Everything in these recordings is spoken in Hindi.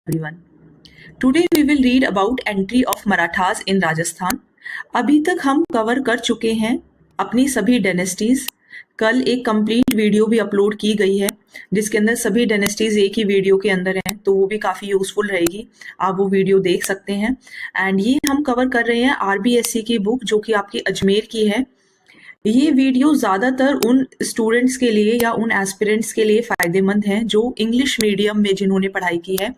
everyone. Today we will read about entry of Marathas in Rajasthan. अभी तक हम कवर कर चुके हैं अपनी सभी डायनेस्टीज। कल एक कंप्लीट वीडियो भी अपलोड की गई है जिसके अंदर सभी डायनेस्टीज एक ही वीडियो के अंदर हैं, तो वो भी काफ़ी यूजफुल रहेगी। आप वो वीडियो देख सकते हैं। एंड ये हम कवर कर रहे हैं आरबीएससी की बुक जो कि आपकी अजमेर की है। ये वीडियो ज़्यादातर उन स्टूडेंट्स के लिए या उन एस्पिरेंट्स के लिए फ़ायदेमंद हैं जो इंग्लिश मीडियम में जिन्होंने पढ़ाई की है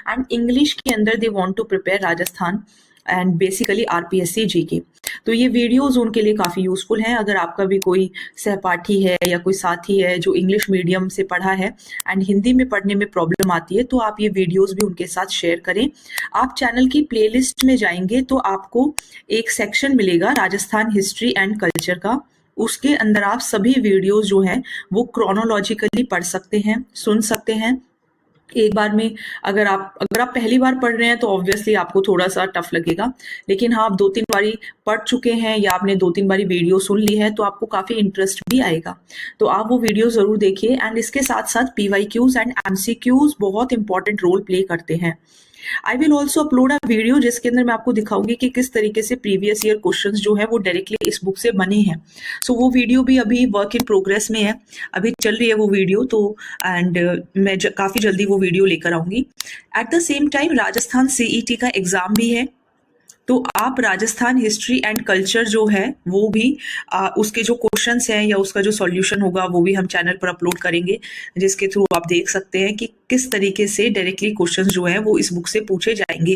एंड इंग्लिश के अंदर they want to prepare Rajasthan and basically RPSC GK. तो ये वीडियोस उनके लिए काफ़ी यूजफुल हैं। अगर आपका भी कोई सहपाठी है या कोई साथी है जो इंग्लिश मीडियम से पढ़ा है एंड हिंदी में पढ़ने में प्रॉब्लम आती है, तो आप ये वीडियोस भी उनके साथ शेयर करें। आप चैनल की प्लेलिस्ट में जाएंगे तो आपको एक सेक्शन मिलेगा राजस्थान हिस्ट्री एंड कल्चर का। उसके अंदर आप सभी वीडियोस जो हैं वो क्रोनोलॉजिकली पढ़ सकते हैं, सुन सकते हैं एक बार में। अगर आप पहली बार पढ़ रहे हैं तो ऑब्वियसली आपको थोड़ा सा टफ लगेगा, लेकिन हाँ, आप 2-3 बारी पढ़ चुके हैं या आपने 2-3 बारी वीडियो सुन ली है तो आपको काफ़ी इंटरेस्ट भी आएगा। तो आप वो वीडियो ज़रूर देखिए। एंड इसके साथ साथ पीवाईक्यूज एंड एमसीक्यूज बहुत इंपॉर्टेंट रोल प्ले करते हैं। I will also upload a video जिसके अंदर मैं आपको दिखाऊंगी कि किस तरीके से प्रीवियस ईयर क्वेश्चंस जो है वो डायरेक्टली इस बुक से बने हैं। सो वो वीडियो भी अभी वर्क इन प्रोग्रेस में है, अभी चल रही है वो वीडियो। तो एंड मैं काफ़ी जल्दी वो वीडियो लेकर आऊंगी। At the same time Rajasthan CET का एग्ज़ाम भी है, तो आप राजस्थान हिस्ट्री एंड कल्चर जो है वो भी उसके जो क्वेश्चंस हैं या उसका जो सॉल्यूशन होगा वो भी हम चैनल पर अपलोड करेंगे, जिसके थ्रू आप देख सकते हैं कि किस तरीके से डायरेक्टली क्वेश्चंस जो हैं वो इस बुक से पूछे जाएंगे।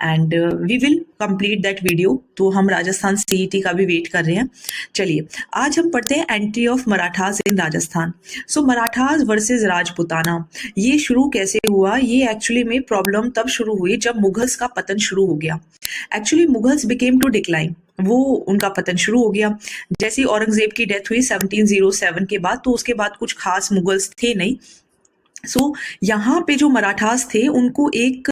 And we will complete that video. तो हम राजस्थान सीईटी का भी वेट कर रहे हैं। चलिए आज हम पढ़ते हैं entry of Marathas in Rajasthan. So Marathas versus Rajputana, ये शुरू कैसे हुआ? ये एक्चुअली में प्रॉब्लम तब शुरू हुई जब मुगल्स का पतन शुरू हो गया। Actually Mughals became to decline, वो उनका पतन शुरू हो गया। जैसे औरंगजेब की डेथ हुई 1707 के बाद, तो उसके बाद कुछ खास मुगल्स थे नहीं। सो यहाँ पे जो मराठास थे उनको एक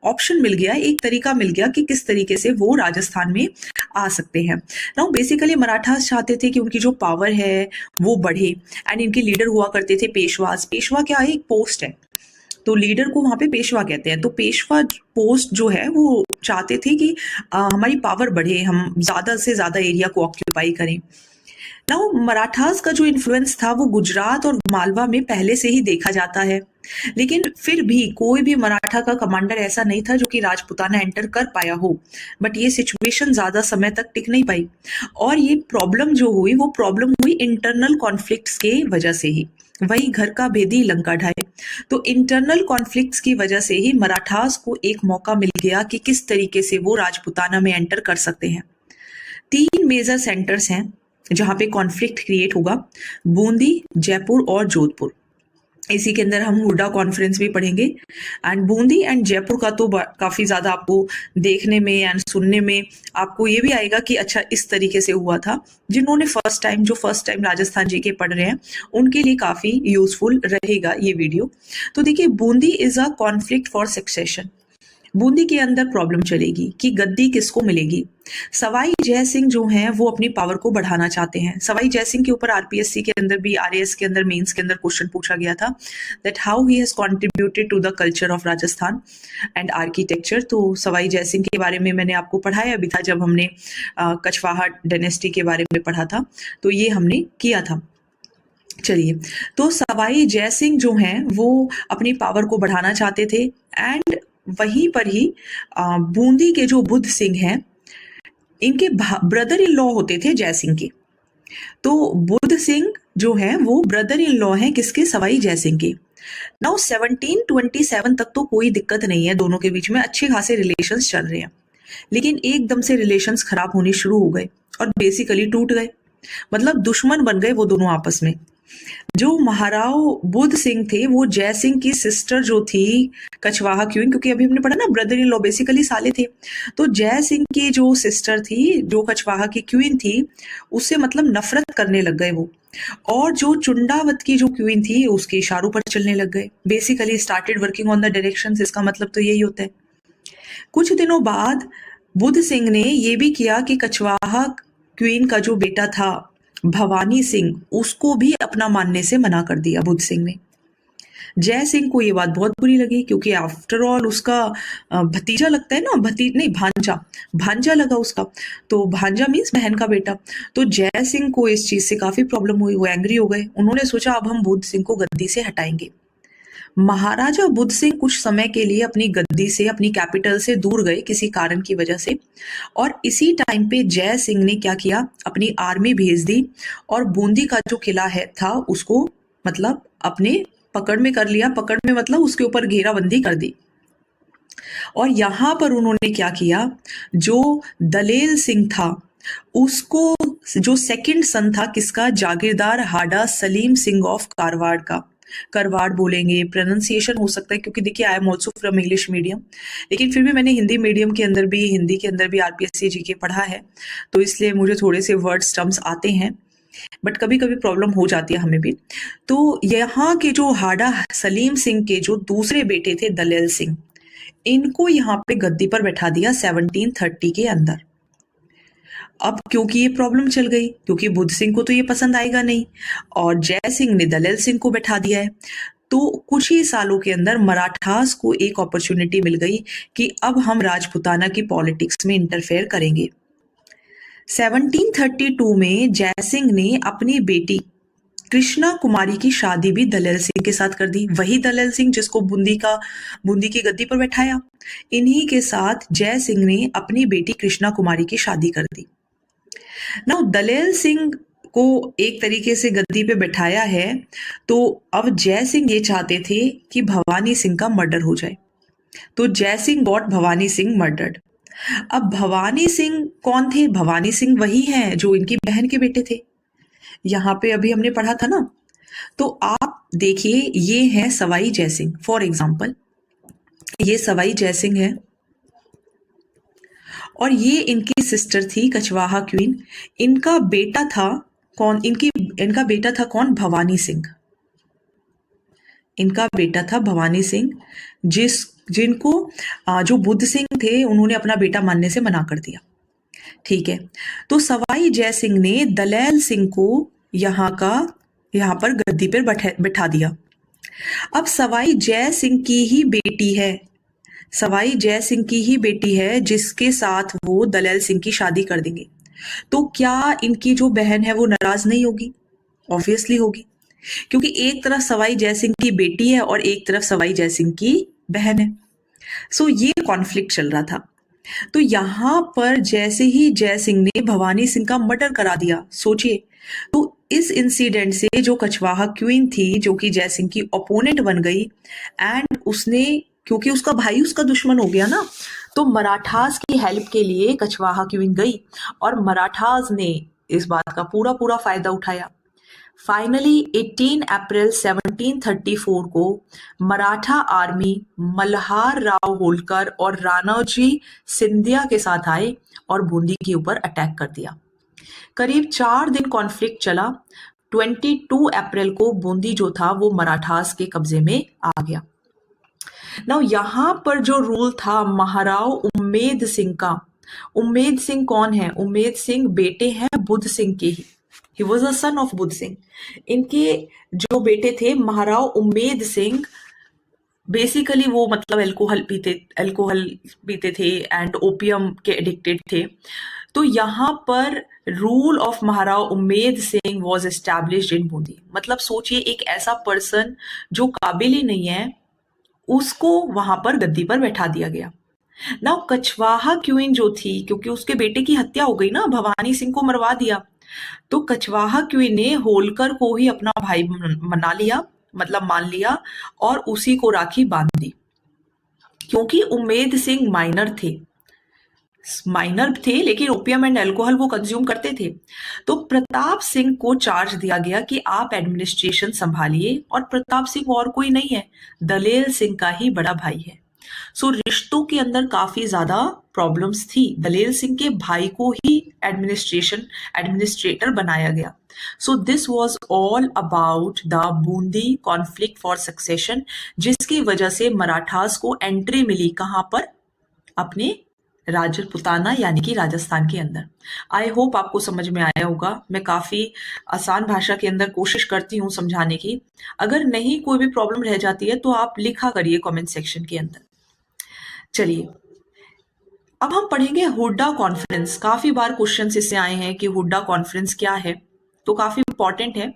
ऑप्शन मिल गया, एक तरीका मिल गया कि किस तरीके से वो राजस्थान में आ सकते हैं। नाउ बेसिकली मराठास चाहते थे कि उनकी जो पावर है वो बढ़े एंड इनके लीडर हुआ करते थे पेशवास। पेशवा क्या है? एक पोस्ट है, तो लीडर को वहां पे पेशवा कहते हैं। तो पेशवा पोस्ट जो है वो चाहते थे कि हमारी पावर बढ़े, हम ज्यादा से ज्यादा एरिया को ऑक्यूपाई करें। नाउ मराठास का जो इन्फ्लुएंस था वो गुजरात और मालवा में पहले से ही देखा जाता है, लेकिन फिर भी कोई भी मराठा का कमांडर ऐसा नहीं था जो कि राजपुताना एंटर कर पाया हो। बट ये सिचुएशन ज्यादा समय तक टिक नहीं पाई और ये प्रॉब्लम जो हुई वो प्रॉब्लम हुई इंटरनल कॉन्फ्लिक्ट्स के वजह से ही। वही घर का भेदी लंका ढाए। तो इंटरनल कॉन्फ्लिक्ट्स की वजह से ही मराठास को एक मौका मिल गया कि किस तरीके से वो राजपुताना में एंटर कर सकते हैं। 3 मेजर सेंटर्स हैं जहां पे कॉन्फ्लिक्ट क्रिएट होगा, बूंदी, जयपुर और जोधपुर। इसी के अंदर हम हुड्डा कॉन्फ्रेंस भी पढ़ेंगे। एंड बूंदी एंड जयपुर का तो काफी ज्यादा आपको देखने में एंड सुनने में आपको ये भी आएगा कि अच्छा इस तरीके से हुआ था। जिन्होंने फर्स्ट टाइम राजस्थान जी के पढ़ रहे हैं उनके लिए काफी यूजफुल रहेगा ये वीडियो। तो देखिए, Bundi is a conflict for succession. Bundi के अंदर प्रॉब्लम चलेगी कि गद्दी किसको मिलेगी। सवाई जय सिंह जो हैं वो अपनी पावर को बढ़ाना चाहते हैं। सवाई जय सिंह के ऊपर आरपीएससी के अंदर भी, आरएएस के अंदर, मेंस के अंदर क्वेश्चन पूछा गया था that how he has contributed to the culture of Rajasthan and architecture. तो सवाई जय सिंह के बारे में मैंने आपको पढ़ाया भी था जब हमने कछवाहा डायनेस्टी के बारे में पढ़ा था, तो ये हमने किया था। चलिए, तो सवाई जय सिंह जो हैं वो अपनी पावर को बढ़ाना चाहते थे एंड वहीं पर ही बूंदी के जो बुद्ध सिंह हैं इनके ब्रदर इन लॉ होते थे जय सिंह के। तो बुद्ध सिंह जो है वो ब्रदर इन लॉ हैं किसके? सवाई जय सिंह के। नाउ 1727 तक तो कोई दिक्कत नहीं है, दोनों के बीच में अच्छे खासे रिलेशंस चल रहे हैं, लेकिन एकदम से रिलेशंस खराब होने शुरू हो गए और बेसिकली टूट गए। मतलब दुश्मन बन गए वो दोनों आपस में। जो महाराव बुद्ध सिंह थे वो जय सिंह की सिस्टर जो थी कछवाहा क्वीन, क्योंकि अभी हमने पढ़ा ना ब्रदर इन लॉ बेसिकली साले थे, तो जय सिंह की जो सिस्टर थी जो कछवाहा की क्वीन थी उससे मतलब नफरत करने लग गए वो। और जो चुंडावत की जो क्वीन थी उसके इशारों पर चलने लग गए। Basically started working on the directions. इसका मतलब तो यही होता है। कुछ दिनों बाद बुद्ध सिंह ने ये भी किया कि कछवाहा क्वीन का जो बेटा था भवानी सिंह उसको भी अपना मानने से मना कर दिया बुद्ध सिंह ने। जय सिंह को ये बात बहुत बुरी लगी, क्योंकि आफ्टर ऑल उसका भतीजा लगता है ना, नहीं, भांजा, भांजा लगा उसका। तो भांजा मीन्स बहन का बेटा। तो जय सिंह को इस चीज से काफी प्रॉब्लम हुई, वो एंग्री हो गए। उन्होंने सोचा अब हम बुद्ध सिंह को गद्दी से हटाएंगे। महाराजा बुद्ध सिंह कुछ समय के लिए अपनी गद्दी से, अपनी कैपिटल से दूर गए किसी कारण की वजह से, और इसी टाइम पे जय सिंह ने क्या किया, अपनी आर्मी भेज दी और बूंदी का जो किला है था उसको मतलब अपने पकड़ में कर लिया। पकड़ में मतलब उसके ऊपर घेराबंदी कर दी। और यहां पर उन्होंने क्या किया, जो दलेल सिंह था उसको, जो सेकंड सन था किसका, जागीरदार हाडा सलीम सिंह ऑफ कारवाड़ का, करवाड़ बोलेंगे, प्रोनाउंसिएशन हो सकता है, क्योंकि देखिए I am also from English medium, लेकिन फिर भी मैंने हिंदी मीडियम के अंदर भी, हिंदी के अंदर भी आरपीएससी जीके पढ़ा है, तो इसलिए मुझे थोड़े से वर्ड्स टर्म्स आते हैं, बट कभी कभी प्रॉब्लम हो जाती है हमें भी। तो यहाँ के जो हाडा सलीम सिंह के जो दूसरे बेटे थे दलेल सिंह, इनको यहाँ पे गद्दी पर बैठा दिया 1730 के अंदर। अब क्योंकि ये प्रॉब्लम चल गई, क्योंकि बुद्ध सिंह को तो ये पसंद आएगा नहीं, और जय सिंह ने दलेल सिंह को बैठा दिया है, तो कुछ ही सालों के अंदर मराठास को एक अपॉर्चुनिटी मिल गई कि अब हम राजपुताना की पॉलिटिक्स में इंटरफेयर करेंगे। 1732 में जय सिंह ने अपनी बेटी कृष्णा कुमारी की शादी भी दलेल सिंह के साथ कर दी। वही दलेल सिंह जिसको बूंदी की गद्दी पर बैठाया, इन्हीं के साथ जय सिंह ने अपनी बेटी कृष्णा कुमारी की शादी कर दी। ना दलेल सिंह को एक तरीके से गद्दी पे बैठाया है, तो अब जय सिंह ये चाहते थे कि भवानी सिंह का मर्डर हो जाए। तो जय सिंह गॉट भवानी सिंह मर्डर्ड। अब भवानी सिंह कौन थे? भवानी सिंह वही हैं जो इनकी बहन के बेटे थे, यहाँ पे अभी हमने पढ़ा था ना। तो आप देखिए, ये है सवाई जय सिंह, फॉर एग्जाम्पल ये सवाई जय सिंह है, और ये इनकी सिस्टर थी कछवाहा क्वीन। इनका बेटा था कौन? इनका बेटा था कौन? भवानी सिंह। इनका बेटा था भवानी सिंह, जिनको जो बुद्ध सिंह थे उन्होंने अपना बेटा मानने से मना कर दिया। ठीक है, तो सवाई जय सिंह ने दलेल सिंह को यहाँ पर गद्दी पर बैठा दिया। अब सवाई जय सिंह की ही बेटी है, सवाई जय सिंह की ही बेटी है जिसके साथ वो दलेल सिंह की शादी कर देंगे। तो क्या इनकी जो बहन है वो नाराज नहीं होगी? ऑब्वियसली होगी, क्योंकि एक तरफ सवाई जय सिंह की बेटी है और एक तरफ सवाई जय सिंह की बहन है। सो ये कॉन्फ्लिक्ट चल रहा था। तो यहां पर जैसे ही जय सिंह ने भवानी सिंह का मर्डर करा दिया, सोचिए, तो इस इंसिडेंट से जो कछवाहा क्वीन थी, जो कि जय सिंह की ओपोनेंट बन गई, एंड उसने, क्योंकि उसका भाई उसका दुश्मन हो गया ना, तो मराठास की हेल्प के लिए कछवाहा क्वीन गई, और मराठास ने इस बात का पूरा पूरा फायदा उठाया। फाइनली 18 अप्रैल 1734 को मराठा आर्मी मल्हार राव होलकर और राणोजी सिंधिया के साथ आए और बूंदी के ऊपर अटैक कर दिया। करीब 4 दिन कॉन्फ्लिक्ट चला। 22 अप्रैल को बूंदी जो था वो मराठास के कब्जे में आ गया। नाउ यहाँ पर जो रूल था महाराव उम्मेद सिंह का, उम्मेद सिंह कौन है? उम्मेद सिंह बेटे हैं बुद्ध सिंह के ही, he was a son of Budh Singh. इनके जो बेटे थे महाराव उम्मेद सिंह, बेसिकली वो मतलब अल्कोहल पीते थे एंड ओपियम के एडिक्टेड थे। तो यहाँ पर rule of Maharao Ummed Singh was established in Bundi. मतलब सोचिए, एक ऐसा पर्सन जो काबिल ही नहीं है, उसको वहां पर गद्दी पर बैठा दिया गया। ना कछवाहा क्वीन जो थी, क्योंकि उसके बेटे की हत्या हो गई ना, भवानी सिंह को मरवा दिया, तो कछवाहा क्वीन ने होलकर को ही अपना भाई मान लिया और उसी को राखी बांध दी। क्योंकि उम्मेद सिंह माइनर थे लेकिन ओपियम एंड अल्कोहल वो कंज्यूम करते थे। तो प्रताप सिंह को चार्ज दिया गया कि आप एडमिनिस्ट्रेशन संभालिए, और प्रताप सिंह और कोई नहीं है, दलेल सिंह का ही बड़ा भाई है। सो रिश्तों के अंदर काफी ज्यादा प्रॉब्लम्स थी। दलेल सिंह के भाई को ही एडमिनिस्ट्रेटर बनाया गया। So this was all about the Bundi conflict for succession, जिसकी वजह से मराठास को एंट्री मिली कहां पर? अपने राजपुताना यानी कि राजस्थान के अंदर। आई होप आपको समझ में आया होगा। मैं काफी आसान भाषा के अंदर कोशिश करती हूँ समझाने की। अगर नहीं कोई भी प्रॉब्लम रह जाती है तो आप लिखा करिए कमेंट सेक्शन के अंदर। चलिए अब हम पढ़ेंगे हुड्डा कॉन्फ्रेंस। काफी बार क्वेश्चन इससे आए हैं कि हुड्डा कॉन्फ्रेंस क्या है, तो काफी इंपॉर्टेंट है।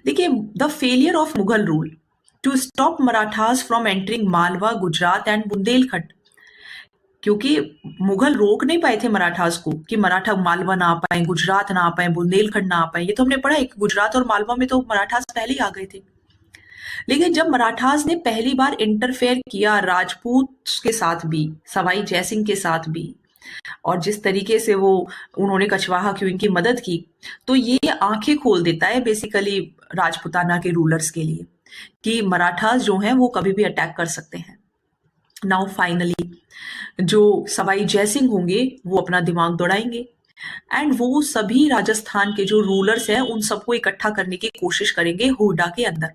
देखिए, the failure of Mughal rule to stop Marathas from entering Malwa, Gujarat and Bundelkhand. क्योंकि मुगल रोक नहीं पाए थे मराठास को कि मराठा मालवा ना आ पाए, गुजरात ना आ पाए, बुंदेलखंड ना आ पाए। ये तो हमने पढ़ा है कि गुजरात और मालवा में तो मराठास पहले ही आ गए थे। लेकिन जब मराठास ने पहली बार इंटरफेयर किया राजपूत के साथ भी, सवाई जयसिंह के साथ भी, और जिस तरीके से वो उन्होंने कछवाहा की उनकी मदद की, तो ये आंखें खोल देता है बेसिकली राजपुताना के रूलर्स के लिए कि मराठास जो हैं वो कभी भी अटैक कर सकते हैं। नाउ फाइनली जो सवाई जयसिंह होंगे वो अपना दिमाग दौड़ाएंगे एंड वो सभी राजस्थान के जो रूलर्स हैं उन सबको इकट्ठा करने की कोशिश करेंगे हुड्डा के अंदर,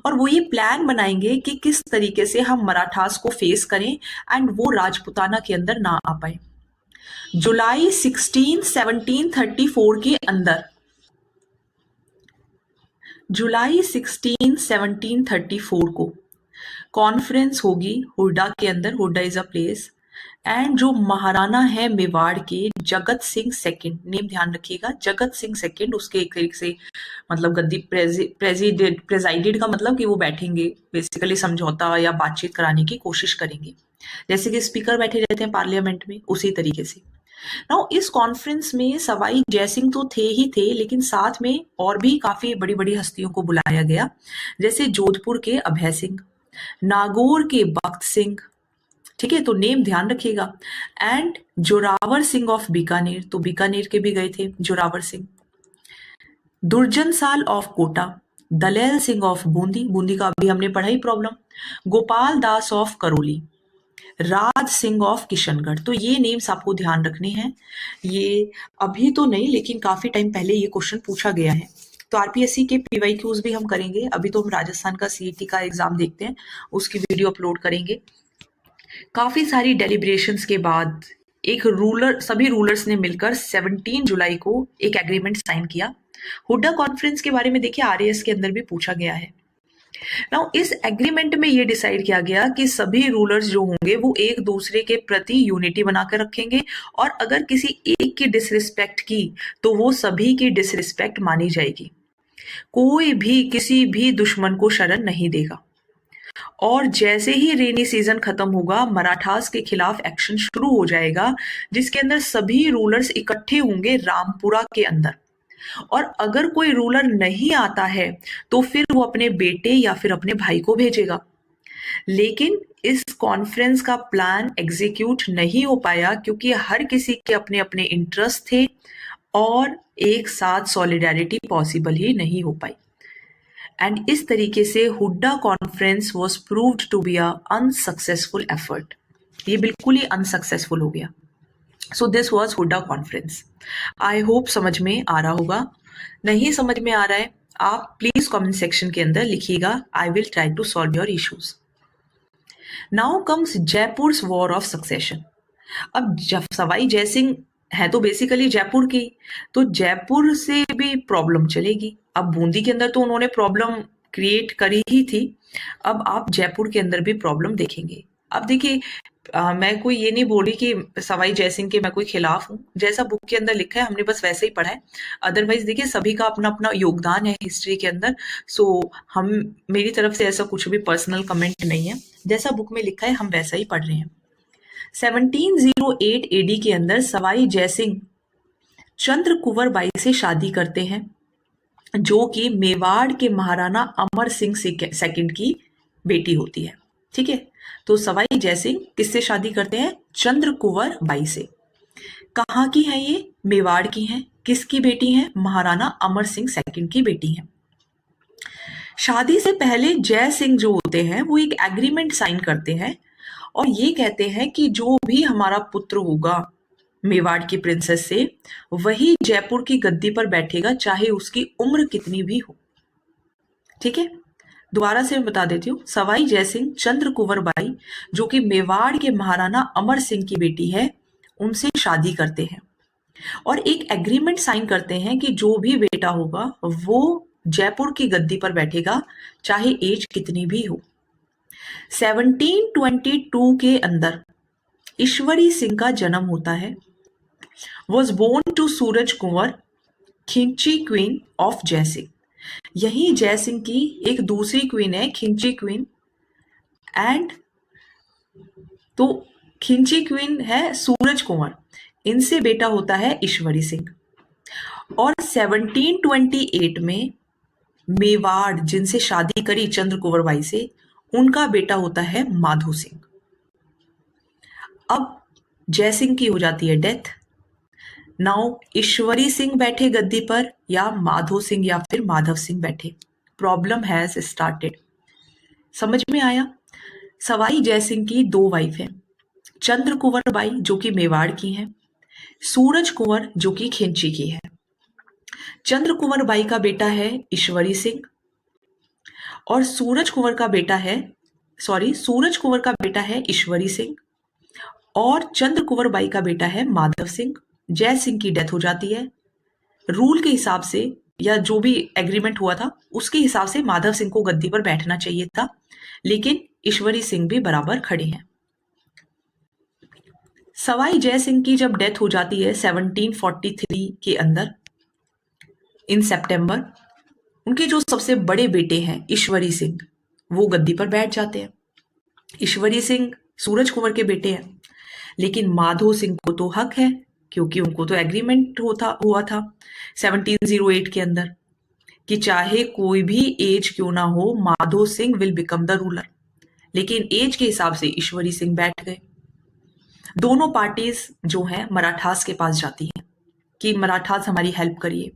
और वो ये प्लान बनाएंगे कि किस तरीके से हम मराठास को फेस करें एंड वो राजपुताना के अंदर ना आ पाए। जुलाई 16 1734 के अंदर, जुलाई 16 1734 को कॉन्फ्रेंस होगी हुड्डा के अंदर। Hooda is a place and जो महाराणा है मेवाड़ के जगत सिंह सेकंड, नेम ध्यान रखिएगा, जगत सिंह सेकंड, उसके एक तरीके से मतलब गद्दी प्रेसिडेंट का मतलब कि वो बैठेंगे, बेसिकली समझौता या बातचीत कराने की कोशिश करेंगे, जैसे कि स्पीकर बैठे रहते हैं पार्लियामेंट में, उसी तरीके से। नाउ इस कॉन्फ्रेंस में सवाई जयसिंह तो थे ही थे, लेकिन साथ में और भी काफी बड़ी बड़ी हस्तियों को बुलाया गया, जैसे जोधपुर के अभय सिंह, नागौर के बख्त सिंह, ठीक है, तो नेम ध्यान रखिएगा, एंड जोरावर सिंह ऑफ बीकानेर, तो बीकानेर के भी गए थे जोरावर सिंह, दुर्जन साल ऑफ कोटा, दलेल सिंह ऑफ बूंदी, बूंदी का अभी हमने पढ़ा ही problem, Gopal Das of Karauli, Raj Singh of Kishangarh. तो ये नेम्स आपको ध्यान रखने हैं। ये अभी तो नहीं, लेकिन काफी टाइम पहले ये क्वेश्चन पूछा गया है, तो आरपीएससी के पीवाईक्यूज भी हम करेंगे। अभी तो हम राजस्थान का सीईटी का एग्जाम देखते हैं, उसकी वीडियो अपलोड करेंगे। काफी सारी डेलिब्रेशंस के बाद एक रूलर, सभी रूलर्स ने मिलकर 17 जुलाई को एक एग्रीमेंट साइन किया। हुड्डा कॉन्फ्रेंस के बारे में देखिए आरएएस के अंदर भी पूछा गया है। नाउ इस एग्रीमेंट में ये डिसाइड किया गया कि सभी रूलर्स जो होंगे वो एक दूसरे के प्रति यूनिटी बनाकर रखेंगे, और अगर किसी एक की डिसरिस्पेक्ट की तो वो सभी की डिसरिस्पेक्ट मानी जाएगी। कोई भी किसी भी दुश्मन को शरण नहीं देगा। और जैसे ही रेनी सीजन खत्म होगा, मराठास के खिलाफ एक्शन शुरू हो जाएगा, जिसके अंदर सभी रूलर्स इकट्ठे होंगे रामपुरा के अंदर, और अगर कोई रूलर नहीं आता है तो फिर वो अपने बेटे या फिर अपने भाई को भेजेगा। लेकिन इस कॉन्फ्रेंस का प्लान एग्जीक्यूट नहीं हो पाया क्योंकि हर किसी के अपने अपने इंटरेस्ट थे और एक साथ सॉलिडारिटी पॉसिबल ही नहीं हो पाई। एंड इस तरीके से Hurda conference was proved to be a unsuccessful effort. ये बिल्कुल ही अनसक्सेसफुल हो गया। So this was Hurda conference. I hope समझ में आ रहा होगा। नहीं समझ में आ रहा है आप प्लीज कमेंट सेक्शन के अंदर लिखिएगा। I will try to solve your issues. Now comes Jaipur war of succession. अब जब सवाई जयसिंह है तो बेसिकली जयपुर की, तो जयपुर से भी प्रॉब्लम चलेगी। अब बूंदी के अंदर तो उन्होंने प्रॉब्लम क्रिएट करी ही थी, अब आप जयपुर के अंदर भी प्रॉब्लम देखेंगे। अब देखिए, मैं कोई ये नहीं बोली कि सवाई जयसिंह के मैं कोई खिलाफ हूँ, जैसा बुक के अंदर लिखा है हमने बस वैसे ही पढ़ा है। अदरवाइज देखिए सभी का अपना अपना योगदान है हिस्ट्री के अंदर, सो हम, मेरी तरफ से ऐसा कुछ भी पर्सनल कमेंट नहीं है, जैसा बुक में लिखा है हम वैसा ही पढ़ रहे हैं। 1708 एडी के अंदर सवाई जयसिंह चंद्र कुंवर बाई से शादी करते हैं, जो कि मेवाड़ के महाराणा अमर सिंह सेकंड की बेटी होती है। ठीक है, तो सवाई जयसिंह किससे शादी करते हैं? चंद्र कुंवर बाई से। कहाँ की है ये? मेवाड़ की हैं। किसकी बेटी हैं? महाराणा अमर सिंह सेकंड की बेटी हैं। शादी से पहले जय सिंह जो होते हैं वो एक एग्रीमेंट साइन करते हैं और ये कहते हैं कि जो भी हमारा पुत्र होगा मेवाड़ की प्रिंसेस से, वही जयपुर की गद्दी पर बैठेगा, चाहे उसकी उम्र कितनी भी हो। ठीक है, दोबारा से मैं बता देती हूँ। सवाई जयसिंह चंद्र कुंवर बाई, जो कि मेवाड़ के महाराणा अमर सिंह की बेटी है, उनसे शादी करते हैं और एक एग्रीमेंट साइन करते हैं कि जो भी बेटा होगा वो जयपुर की गद्दी पर बैठेगा, चाहे एज कितनी भी हो। 1722 के अंदर ईश्वरी सिंह का जन्म होता है। वॉज बोर्न टू सूरज कुंवर, खिंची क्वीन ऑफ जयसिंह। यही जयसिंह की एक दूसरी क्वीन है, खिंची क्वीन, एंड तो खिंची क्वीन है सूरज कुंवर, इनसे बेटा होता है ईश्वरी सिंह। और 1728 में मेवाड़ जिनसे शादी करी चंद्र कुंवर बाई से, उनका बेटा होता है माधो सिंह। अब जयसिंह की हो जाती है डेथ। नाउ ईश्वरी सिंह बैठे गद्दी पर या माधो सिंह या फिर माधव सिंह बैठे। Problem has started. समझ में आया? सवाई जयसिंह की दो वाइफ हैं, चंद्र कुंवर बाई जो कि मेवाड़ की हैं, सूरज कुंवर जो कि खिंची की है। चंद्र कुंवर बाई का बेटा है ईश्वरी सिंह और सूरज कुंवर का बेटा है ईश्वरी सिंह और चंद्र कुंवर बाई का बेटा है माधव सिंह। जय सिंह की डेथ हो जाती है। रूल के हिसाब से या जो भी एग्रीमेंट हुआ था उसके हिसाब से माधव सिंह को गद्दी पर बैठना चाहिए था, लेकिन ईश्वरी सिंह भी बराबर खड़े हैं। सवाई जय सिंह की जब डेथ हो जाती है 1743 के अंदर, इन सितंबर, उनके जो सबसे बड़े बेटे हैं ईश्वरी सिंह, वो गद्दी पर बैठ जाते हैं। ईश्वरी सिंह सूरज कुंवर के बेटे हैं, लेकिन माधो सिंह को तो हक है क्योंकि उनको तो एग्रीमेंट हुआ था 1708 के अंदर कि चाहे कोई भी एज क्यों ना हो, Madho Singh will become the ruler. लेकिन एज के हिसाब से ईश्वरी सिंह बैठ गए। दोनों पार्टीज जो हैं मराठास के पास जाती हैं कि मराठास हमारी हेल्प करिए।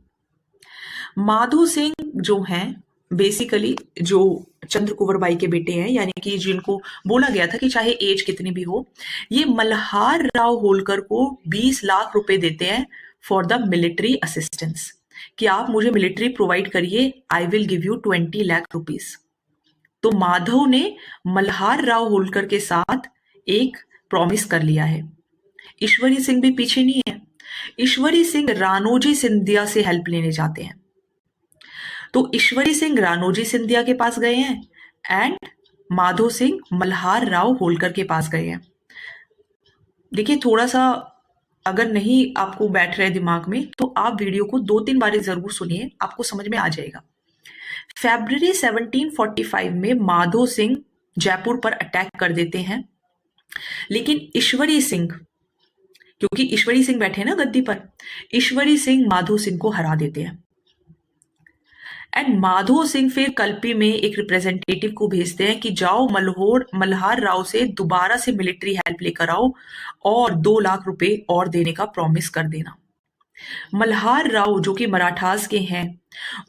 माधो सिंह जो हैं बेसिकली जो चंद्र कुंवर बाई के बेटे हैं, यानी कि जिनको बोला गया था कि चाहे एज कितनी भी हो, ये मल्हार राव होलकर को 20 लाख रुपए देते हैं फॉर द मिलिट्री असिस्टेंस, कि आप मुझे मिलिट्री प्रोवाइड करिए, I will give you 20 lakh rupees. तो माधव ने मल्हार राव होलकर के साथ एक प्रॉमिस कर लिया है। ईश्वरी सिंह भी पीछे नहीं है। ईश्वरी सिंह राणोजी सिंधिया से हेल्प लेने जाते हैं। तो ईश्वरी सिंह राणोजी सिंधिया के पास गए हैं एंड माधो सिंह मल्हार राव होलकर के पास गए हैं। देखिए, थोड़ा सा अगर नहीं आपको बैठ रहे दिमाग में तो आप वीडियो को 2-3 बार जरूर सुनिए, आपको समझ में आ जाएगा। फरवरी 1745 में माधो सिंह जयपुर पर अटैक कर देते हैं, लेकिन ईश्वरी सिंह, क्योंकि ईश्वरी सिंह बैठे ना गद्दी पर, ईश्वरी सिंह माधो सिंह को हरा देते हैं। एंड माधो सिंह फिर कल्पी में एक रिप्रेजेंटेटिव को भेजते हैं कि जाओ मल्हार राव से दोबारा से मिलिट्री हेल्प लेकर आओ और 2 लाख रुपए और देने का प्रॉमिस कर देना। मल्हार राव जो कि मराठास के हैं,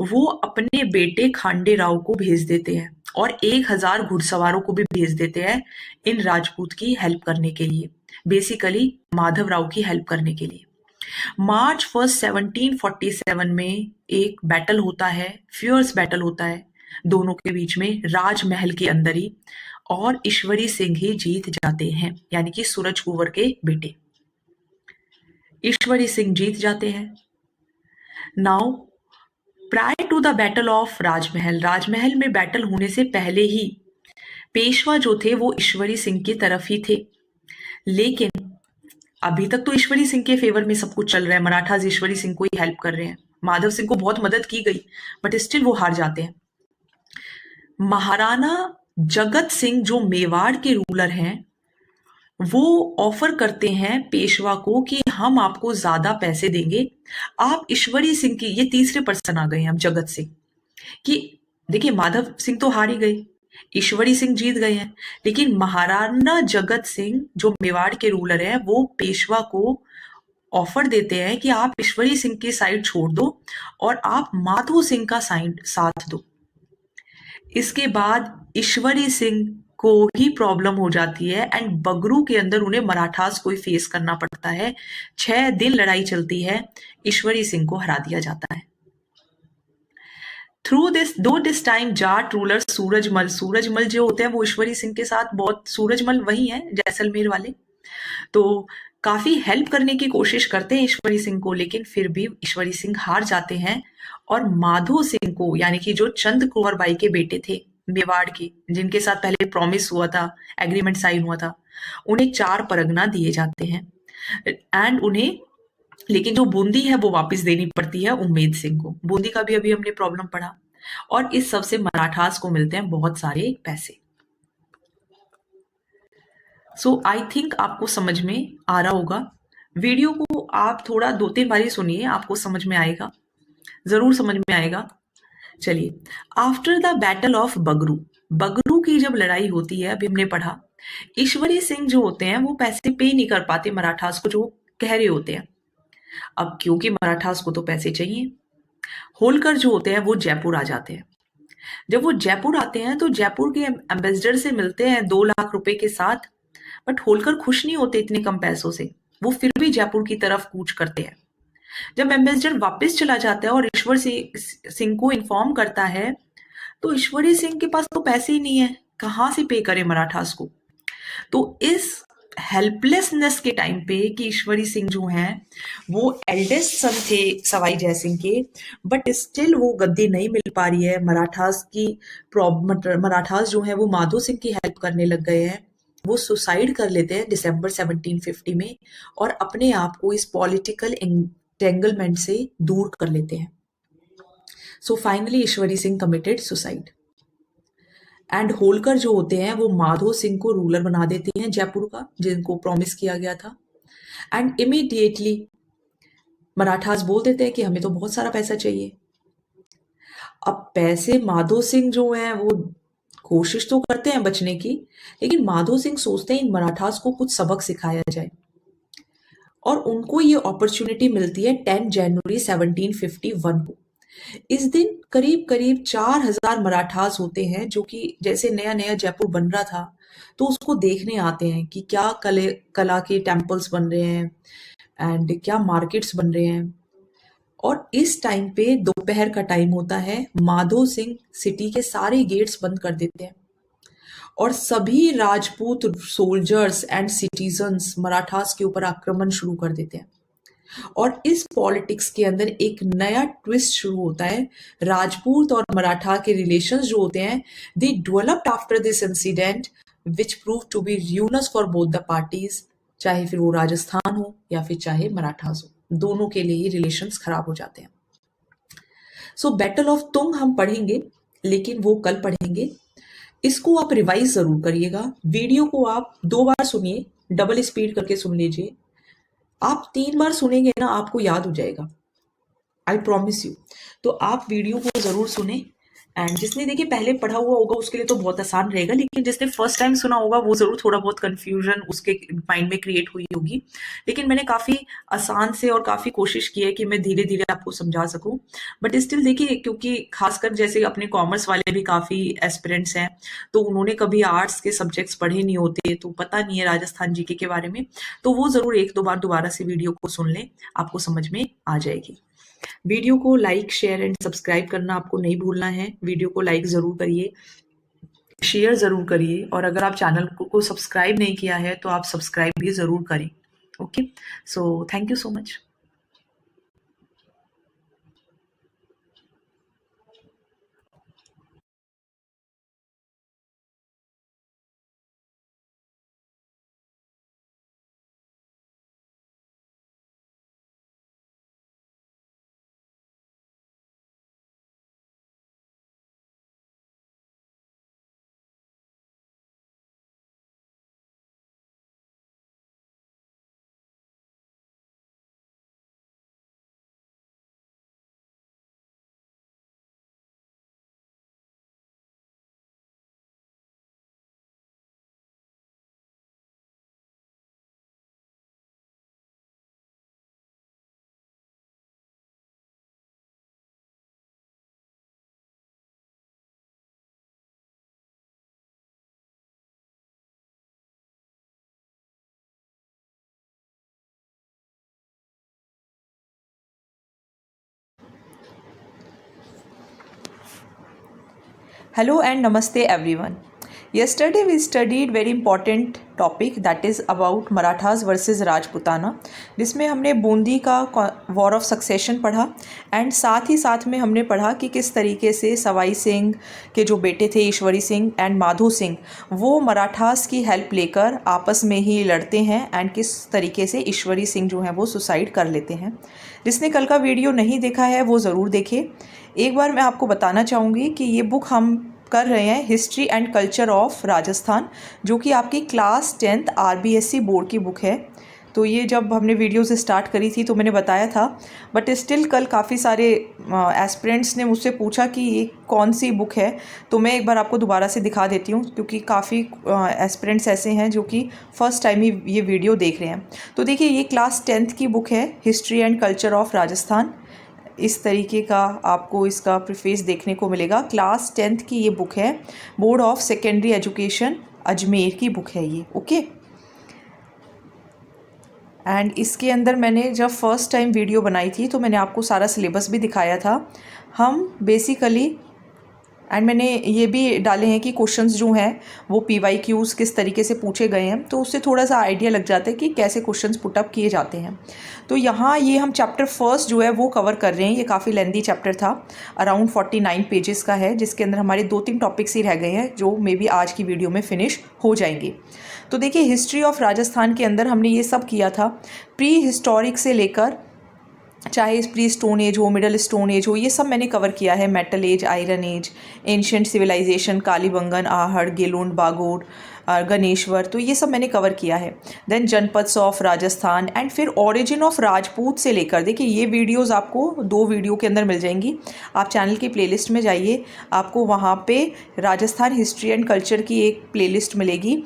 वो अपने बेटे खांडे राव को भेज देते हैं और 1000 घुड़सवारों को भी भेज देते हैं इन राजपूत की हेल्प करने के लिए, बेसिकली माधव राव की हेल्प करने के लिए। मार्च 1 1747 में एक बैटल होता है, फियर्स बैटल होता है दोनों के बीच में, राजमहल के अंदर ही, और ईश्वरी सिंह ही जीत जाते हैं, यानी कि सूरज कुंवर के बेटे ईश्वरी सिंह जीत जाते हैं। Now prior to the battle of Rajmahal में बैटल होने से पहले ही पेशवा जो थे वो ईश्वरी सिंह की तरफ ही थे, लेकिन अभी तक तो ईश्वरी सिंह के फेवर में सब कुछ चल रहा है, मराठास ईश्वरी सिंह को ही हेल्प कर रहे हैं, माधव सिंह को बहुत मदद की गई, बट स्टिल वो हार जाते हैं। महाराणा जगत सिंह जो मेवाड़ के रूलर हैं, वो ऑफर करते हैं पेशवा को कि हम आपको ज्यादा पैसे देंगे, आप ईश्वरी सिंह की, ये तीसरे पर्सन आ गए हैं अब जगत सिंह, कि देखिए माधव सिंह तो हार ही गए, ईश्वरी सिंह जीत गए हैं, लेकिन महाराणा जगत सिंह जो मेवाड़ के रूलर हैं, वो पेशवा को ऑफर देते हैं कि आप ईश्वरी सिंह की साइड छोड़ दो और आप माधो सिंह का साथ दो। इसके बाद ईश्वरी सिंह को ही प्रॉब्लम हो जाती है एंड बगरू के अंदर उन्हें मराठास को ही फेस करना पड़ता है। 6 दिन लड़ाई चलती है, ईश्वरी सिंह को हरा दिया जाता है। थ्रू दिस दो this time Jat ruler Surajmal, Surajmal जो होते हैं वो ईश्वरी सिंह के साथ बहुत, सूरजमल वही है जैसलमेर वाले, तो काफी हेल्प करने की कोशिश करते हैं ईश्वरी सिंह को, लेकिन फिर भी ईश्वरी सिंह हार जाते हैं और माधो सिंह को, यानी कि जो चंद कुंवर बाई के बेटे थे मेवाड़ के, जिनके साथ पहले प्रॉमिस हुआ था, एग्रीमेंट साइन हुआ था, उन्हें 4 परगना दिए जाते हैं एंड उन्हें, लेकिन जो बूंदी है वो वापस देनी पड़ती है उम्मेद सिंह को। बूंदी का भी अभी हमने प्रॉब्लम पढ़ा। और इस सब से मराठास को मिलते हैं बहुत सारे पैसे। सो आई थिंक आपको समझ में आ रहा होगा। वीडियो को आप थोड़ा 2-3 बार ही सुनिए, आपको समझ में आएगा, जरूर समझ में आएगा। चलिए, after the battle of Bagru, Bagru की जब लड़ाई होती है, अभी हमने पढ़ा, ईश्वरी सिंह जो होते हैं वो पैसे पे नहीं कर पाते मराठास को, जो वो कह रहे होते हैं। अब क्योंकि मराठास को तो पैसे चाहिए, होलकर जो होते हैं वो जयपुर आ जाते हैं। जब वो जयपुर आते हैं तो जयपुर के एम्बेसडर से मिलते हैं 2 लाख रुपए के साथ, बट होलकर खुश नहीं होते इतने कम पैसों से, वो फिर भी जयपुर की तरफ कूच करते हैं। जब एम्बेसडर वापस चला जाता है और ईश्वर सिंह को इन्फॉर्म करता है, तो ईश्वरी सिंह के पास तो पैसे ही नहीं है, कहाँ से पे करे मराठास को। तो इस हेल्पलेसनेस के टाइम पे कि ईश्वरी सिंह जो हैं वो एल्डेस्ट सन थे सवाई जयसिंह के, बट स्टिल वो गद्दी नहीं मिल पा रही है, मराठास की प्रॉब्लम, मराठास जो है वो माधो सिंह की हेल्प करने लग गए हैं। वो सुसाइड कर लेते हैं दिसंबर 1750 में और अपने आप को इस पॉलिटिकल एंटेंगलमेंट से दूर कर लेते हैं। So finally Ishwari Singh committed suicide and Holkar जो होते हैं वो माधो सिंह को रूलर बना देते हैं जयपुर का, जिनको प्रॉमिस किया गया था। एंड इमीडिएटली मराठास बोल देते हैं कि हमें तो बहुत सारा पैसा चाहिए। अब पैसे माधो सिंह जो हैं वो कोशिश तो करते हैं बचने की, लेकिन माधो सिंह सोचते हैं इन मराठास को कुछ सबक सिखाया जाए और उनको ये अपॉर्चुनिटी मिलती है 10 जनवरी 1751 को। इस दिन करीब करीब 4,000 मराठास होते हैं जो कि जैसे नया नया जयपुर बन रहा था तो उसको देखने आते हैं कि क्या कला के टेम्पल्स बन रहे हैं एंड क्या मार्केट्स बन रहे हैं। और इस टाइम पे दोपहर का टाइम होता है, माधो सिंह सिटी के सारे गेट्स बंद कर देते हैं और सभी Rajput soldiers and citizens Marathas के ऊपर आक्रमण शुरू कर देते हैं। और इस पॉलिटिक्स के अंदर एक नया ट्विस्ट शुरू होता है। राजपूत और मराठा के रिलेशंस जो होते हैं, they developed after this incident which prove to be ruinous for both the parties, चाहे फिर वो राजस्थान हो या फिर चाहे मराठास हो, दोनों के लिए रिलेशंस खराब हो जाते हैं। सो बैटल ऑफ तुंग हम पढ़ेंगे, लेकिन वो कल पढ़ेंगे। इसको आप रिवाइज जरूर करिएगा, वीडियो को आप 2 बार सुनिए, डबल स्पीड करके सुन लीजिए। आप 3 बार सुनेंगे ना आपको याद हो जाएगा, आई प्रॉमिस यू। तो आप वीडियो को जरूर सुने एंड जिसने देखिए पहले पढ़ा हुआ होगा उसके लिए तो बहुत आसान रहेगा, लेकिन जिसने फर्स्ट टाइम सुना होगा वो जरूर थोड़ा बहुत कंफ्यूजन उसके माइंड में क्रिएट हुई होगी। लेकिन मैंने काफी आसान से और काफी कोशिश की है कि मैं धीरे धीरे आपको समझा सकूं, बट स्टिल देखिए, क्योंकि खासकर जैसे अपने कॉमर्स वाले भी काफी एस्पिरेंट्स हैं, तो उन्होंने कभी आर्ट्स के सब्जेक्ट्स पढ़े नहीं होते, तो पता नहीं है राजस्थान जीके के बारे में, तो वो जरूर 1-2 बार दोबारा से वीडियो को सुन लें, आपको समझ में आ जाएगी। वीडियो को लाइक शेयर एंड सब्सक्राइब करना आपको नहीं भूलना है। वीडियो को लाइक जरूर करिए, शेयर जरूर करिए, और अगर आप चैनल को सब्सक्राइब नहीं किया है तो आप सब्सक्राइब भी जरूर करें। Okay, so thank you so much. Hello and namaste everyone. Yesterday we studied very important topic that is about Marathas versus Rajputana, जिसमें हमने बूंदी का वॉर ऑफ सक्सेशन पढ़ा एंड साथ ही साथ में हमने पढ़ा कि किस तरीके से सवाई सिंह के जो बेटे थे ईश्वरी सिंह एंड माधो सिंह वो मराठास की हेल्प लेकर आपस में ही लड़ते हैं एंड किस तरीके से ईश्वरी सिंह जो हैं वो सुसाइड कर लेते हैं। जिसने कल का वीडियो नहीं देखा है वो ज़रूर देखे। एक बार मैं आपको बताना चाहूँगी कि ये बुक हम कर रहे हैं history and culture of Rajasthan, जो कि आपकी क्लास 10th RBSC बोर्ड की बुक है। तो ये जब हमने वीडियोस स्टार्ट करी थी तो मैंने बताया था, बट स्टिल कल काफ़ी सारे एस्पिरेंट्स ने मुझसे पूछा कि ये कौन सी बुक है, तो मैं एक बार आपको दोबारा से दिखा देती हूँ क्योंकि काफ़ी एस्पिरेंट्स ऐसे हैं जो कि फ़र्स्ट टाइम ही ये वीडियो देख रहे हैं। तो देखिए ये क्लास 10th की बुक है history and culture of Rajasthan. इस तरीके का आपको इसका प्रीफेस देखने को मिलेगा। क्लास 10th की ये बुक है, board of secondary education Ajmer की बुक है ये, ओके। एंड इसके अंदर मैंने जब फर्स्ट टाइम वीडियो बनाई थी तो मैंने आपको सारा सिलेबस भी दिखाया था। हम बेसिकली एंड मैंने ये भी डाले हैं कि क्वेश्चंस जो हैं वो PYQs किस तरीके से पूछे गए हैं, तो उससे थोड़ा सा आइडिया लग जाता है कि कैसे क्वेश्चंस पुटअप किए जाते हैं। तो यहाँ ये हम चैप्टर फर्स्ट जो है वो कवर कर रहे हैं। ये काफ़ी लेंदी चैप्टर था, अराउंड 49 पेजेस का है, जिसके अंदर हमारे 2-3 टॉपिक्स ही रह गए हैं जो मे बी आज की वीडियो में फिनिश हो जाएंगे। तो देखिए हिस्ट्री ऑफ राजस्थान के अंदर हमने ये सब किया था, प्री हिस्टोरिक से लेकर चाहे प्री स्टोन एज हो, मिडल स्टोन एज हो, ये सब मैंने कवर किया है। Metal age, iron age, ancient civilisation, Kalibangan, Ahar, Gilund, Bagor, Ganeshwar, तो ये सब मैंने कवर किया है। Then Janapadas of Rajasthan and फिर ओरिजिन ऑफ राजपूत से लेकर, देखिए ये वीडियोस आपको 2 वीडियो के अंदर मिल जाएंगी। आप चैनल की प्लेलिस्ट में जाइए, आपको वहाँ पे राजस्थान हिस्ट्री एंड कल्चर की एक प्लेलिस्ट मिलेगी,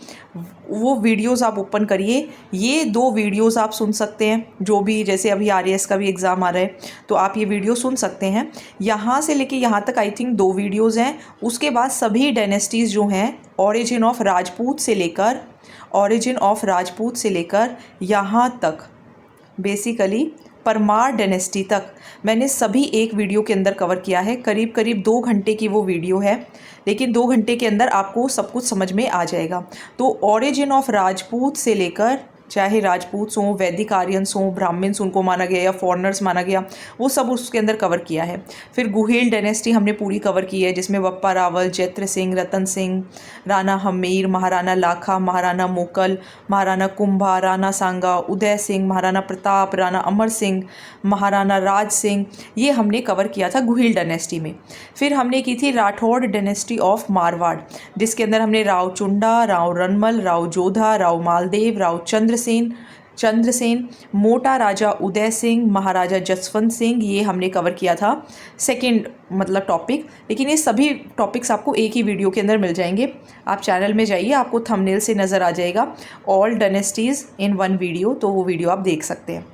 वो वीडियोस आप ओपन करिए। ये 2 वीडियोस आप सुन सकते हैं, जो भी जैसे अभी RAS का भी एग्ज़ाम आ रहा है तो आप ये वीडियो सुन सकते हैं। यहाँ से लेके यहाँ तक आई थिंक 2 वीडियोस हैं। उसके बाद सभी डायनेस्टीज़ जो हैं ओरिजिन ऑफ राजपूत से लेकर यहाँ तक बेसिकली परमार डायनेस्टी तक मैंने सभी एक वीडियो के अंदर कवर किया है। करीब करीब 2 घंटे की वो वीडियो है, लेकिन 2 घंटे के अंदर आपको सब कुछ समझ में आ जाएगा। तो ओरिजिन ऑफ राजपूत से लेकर, चाहे राजपूत हों, वैदिक आर्यंस हों, ब्राह्मण्स उनको माना गया या फॉरनर्स माना गया, वो सब उसके अंदर कवर किया है। फिर गुहेल डायनेस्टी हमने पूरी कवर की है, जिसमें बप्पा रावल, जैत्र सिंह, रतन सिंह, राणा हमीर, महाराणा लाखा, महाराणा मोकल, महाराणा कुंभा, राणा सांगा, उदय सिंह, महाराणा प्रताप, राणा अमर सिंह, महाराणा राज सिंह, ये हमने कवर किया था गुहेल डायनेस्टी में। फिर हमने की थी राठौड़ डायनेस्टी ऑफ मारवाड़, जिसके अंदर हमने राव चुंडा, राव रनमल, राव जोधा, राव मालदेव, राव चंद्रसेन, मोटा राजा उदय सिंह, महाराजा जसवंत सिंह, ये हमने कवर किया था सेकंड मतलब टॉपिक। लेकिन ये सभी टॉपिक्स आपको एक ही वीडियो के अंदर मिल जाएंगे। आप चैनल में जाइए, आपको थंबनेल से नज़र आ जाएगा ऑल डायनेस्टीज़ इन 1 वीडियो, तो वो वीडियो आप देख सकते हैं।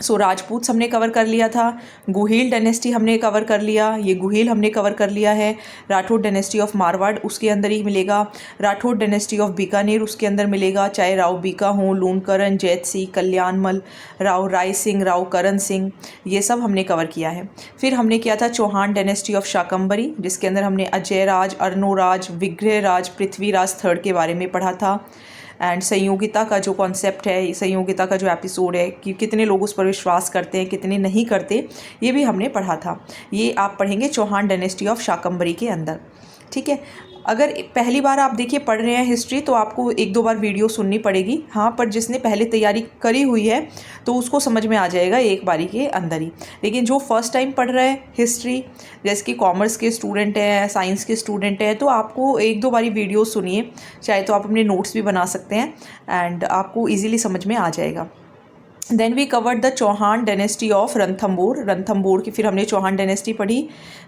सो राजपूत हमने कवर कर लिया था, गुहेल डायनेस्टी हमने कवर कर लिया, ये गुहेल हमने कवर कर लिया है। राठौड़ डायनेस्टी ऑफ मारवाड़ उसके अंदर ही मिलेगा, राठौड़ डायनेस्टी ऑफ बीकानेर उसके अंदर मिलेगा, चाहे राव बीका हों, लूणकरण, जैत सिंह, कल्याणमल, राव राय सिंह, राव करण सिंह, ये सब हमने कवर किया है। फिर हमने किया था चौहान डायनेस्टी ऑफ शाकंभरी, जिसके अंदर हमने अजय राज, अर्नोराज, विग्रह राज, पृथ्वीराज थर्ड के बारे में पढ़ा था। एंड संयोगिता का जो कॉन्सेप्ट है, संयोगिता का जो एपिसोड है कि कितने लोग उस पर विश्वास करते हैं, कितने नहीं करते, ये भी हमने पढ़ा था। ये आप पढ़ेंगे चौहान डायनेस्टी ऑफ शाकंभरी के अंदर, ठीक है। अगर पहली बार आप देखिए पढ़ रहे हैं हिस्ट्री तो आपको 1-2 बार वीडियो सुननी पड़ेगी, हाँ, पर जिसने पहले तैयारी करी हुई है तो उसको समझ में आ जाएगा एक बारी के अंदर ही। लेकिन जो फर्स्ट टाइम पढ़ रहे हैं हिस्ट्री, जैसे कि कॉमर्स के स्टूडेंट हैं, साइंस के स्टूडेंट हैं, तो आपको 1-2 बारी वीडियो सुनिए, चाहे तो आप अपने नोट्स भी बना सकते हैं एंड आपको ईजिली समझ में आ जाएगा। Then we covered the Chauhan dynasty of Ranthambore की फिर हमने चौहान डायनेस्टी पढ़ी।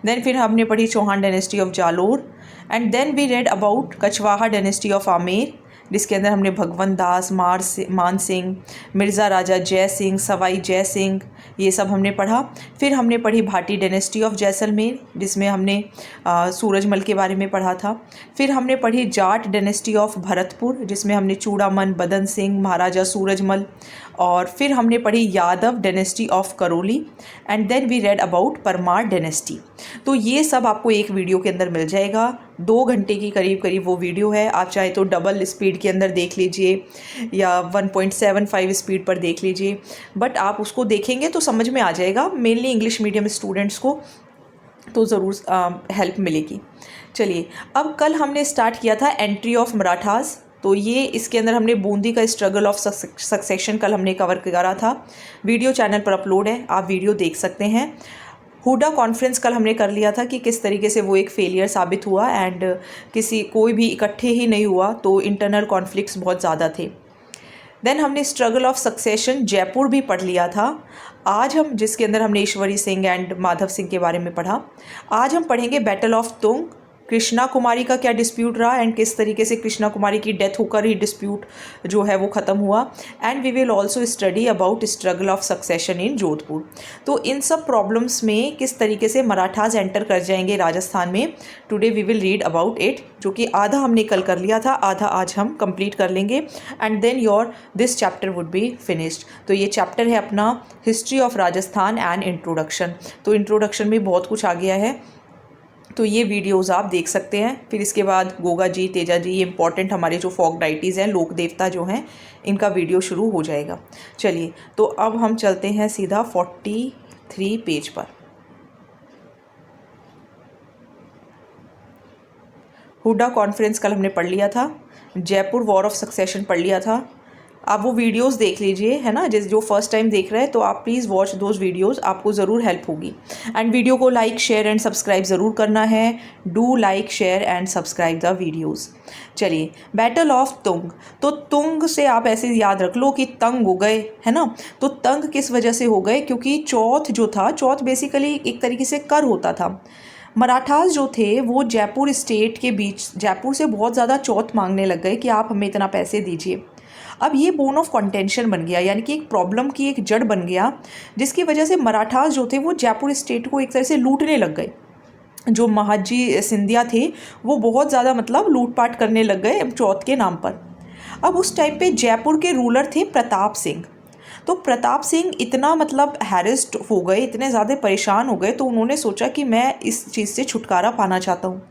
देन फिर हमने पढ़ी Chauhan dynasty of Jalore and then we read about Kachhwaha dynasty of Amer, जिसके अंदर हमने भगवंत दास, मान सिंह, मिर्ज़ा राजा जय सिंह, सवाई जय सिंह, ये सब हमने पढ़ा। फिर हमने पढ़ी भाटी डायनेस्टी ऑफ जैसलमेर, जिसमें हमने सूरजमल के बारे में पढ़ा था। फिर हमने पढ़ी जाट डायनेस्टी ऑफ भरतपुर, जिसमें हमने चूड़ामन, बदन सिंह, महाराजा सूरजमल और फिर हमने पढ़ी Yadav dynasty of Karauli and then we read about Parmar dynasty. तो ये सब आपको एक वीडियो के अंदर मिल जाएगा, 2 घंटे की करीब करीब वो वीडियो है। आप चाहे तो डबल स्पीड के अंदर देख लीजिए या 1.75 स्पीड पर देख लीजिए, बट आप उसको देखेंगे तो समझ में आ जाएगा। मेनली इंग्लिश मीडियम स्टूडेंट्स को तो ज़रूर हेल्प मिलेगी। चलिए, अब कल हमने स्टार्ट किया था एंट्री ऑफ मराठास। तो ये इसके अंदर हमने बूंदी का स्ट्रगल ऑफ सक्सेशन कल हमने कवर करा था। वीडियो चैनल पर अपलोड है, आप वीडियो देख सकते हैं। हुडा कॉन्फ्रेंस कल हमने कर लिया था कि किस तरीके से वो एक फेलियर साबित हुआ एंड कोई भी इकट्ठे ही नहीं हुआ, तो इंटरनल कॉन्फ्लिक्ट्स बहुत ज़्यादा थे। देन हमने स्ट्रगल ऑफ सक्सेशन जयपुर भी पढ़ लिया था। आज हम जिसके अंदर हमने ईश्वरी सिंह एंड माधव सिंह के बारे में पढ़ा। आज हम पढ़ेंगे बैटल ऑफ तुंग, कृष्णा कुमारी का क्या डिस्प्यूट रहा एंड किस तरीके से कृष्णा कुमारी की डेथ होकर ही डिस्प्यूट जो है वो ख़त्म हुआ। And we will also study about struggle of succession in Jodhpur. तो इन सब प्रॉब्लम्स में किस तरीके से मराठाज एंटर कर जाएंगे राजस्थान में, today we will read about it, जो कि आधा हमने कल कर लिया था, आधा आज हम कंप्लीट कर लेंगे and then your this chapter would be finished. तो ये चैप्टर है अपना history of Rajasthan and introduction. तो इंट्रोडक्शन में बहुत कुछ आ गया है, तो ये वीडियोस आप देख सकते हैं। फिर इसके बाद गोगा जी, तेजा जी, ये इंपॉर्टेंट हमारे जो फोक डाइटीज़ हैं, लोक देवता जो हैं, इनका वीडियो शुरू हो जाएगा। चलिए, तो अब हम चलते हैं सीधा 43 पेज पर। हुडा कॉन्फ्रेंस कल हमने पढ़ लिया था, जयपुर वॉर ऑफ सक्सेशन पढ़ लिया था। आप वो वीडियोस देख लीजिए, है ना, जैसे जो फर्स्ट टाइम देख रहे हैं तो आप प्लीज़ वॉच दोज वीडियोस, आपको ज़रूर हेल्प होगी। एंड वीडियो को लाइक, शेयर एंड सब्सक्राइब ज़रूर करना है। Do like, share and subscribe the videos. चलिए, बैटल ऑफ तुंग। तो तुंग से आप ऐसे याद रख लो कि तंग हो गए, है ना। तो तंग किस वजह से हो गए, क्योंकि चौथ जो था, चौथ बेसिकली एक तरीके से कर होता था। मराठास जो थे वो जयपुर स्टेट के बीच, जयपुर से बहुत ज़्यादा चौथ मांगने लग गए कि आप हमें इतना पैसे दीजिए। अब ये बोन ऑफ कंटेंशन बन गया, यानी कि एक प्रॉब्लम की एक जड़ बन गया, जिसकी वजह से मराठास जो थे वो जयपुर स्टेट को एक तरह से लूटने लग गए। जो महाजी सिंधिया थे वो बहुत ज़्यादा मतलब लूटपाट करने लग गए चौथ के नाम पर। अब उस टाइम पे जयपुर के रूलर थे प्रताप सिंह। तो प्रताप सिंह इतना मतलब हैरेस्ड हो गए, इतने ज़्यादा परेशान हो गए, तो उन्होंने सोचा कि मैं इस चीज़ से छुटकारा पाना चाहता हूँ।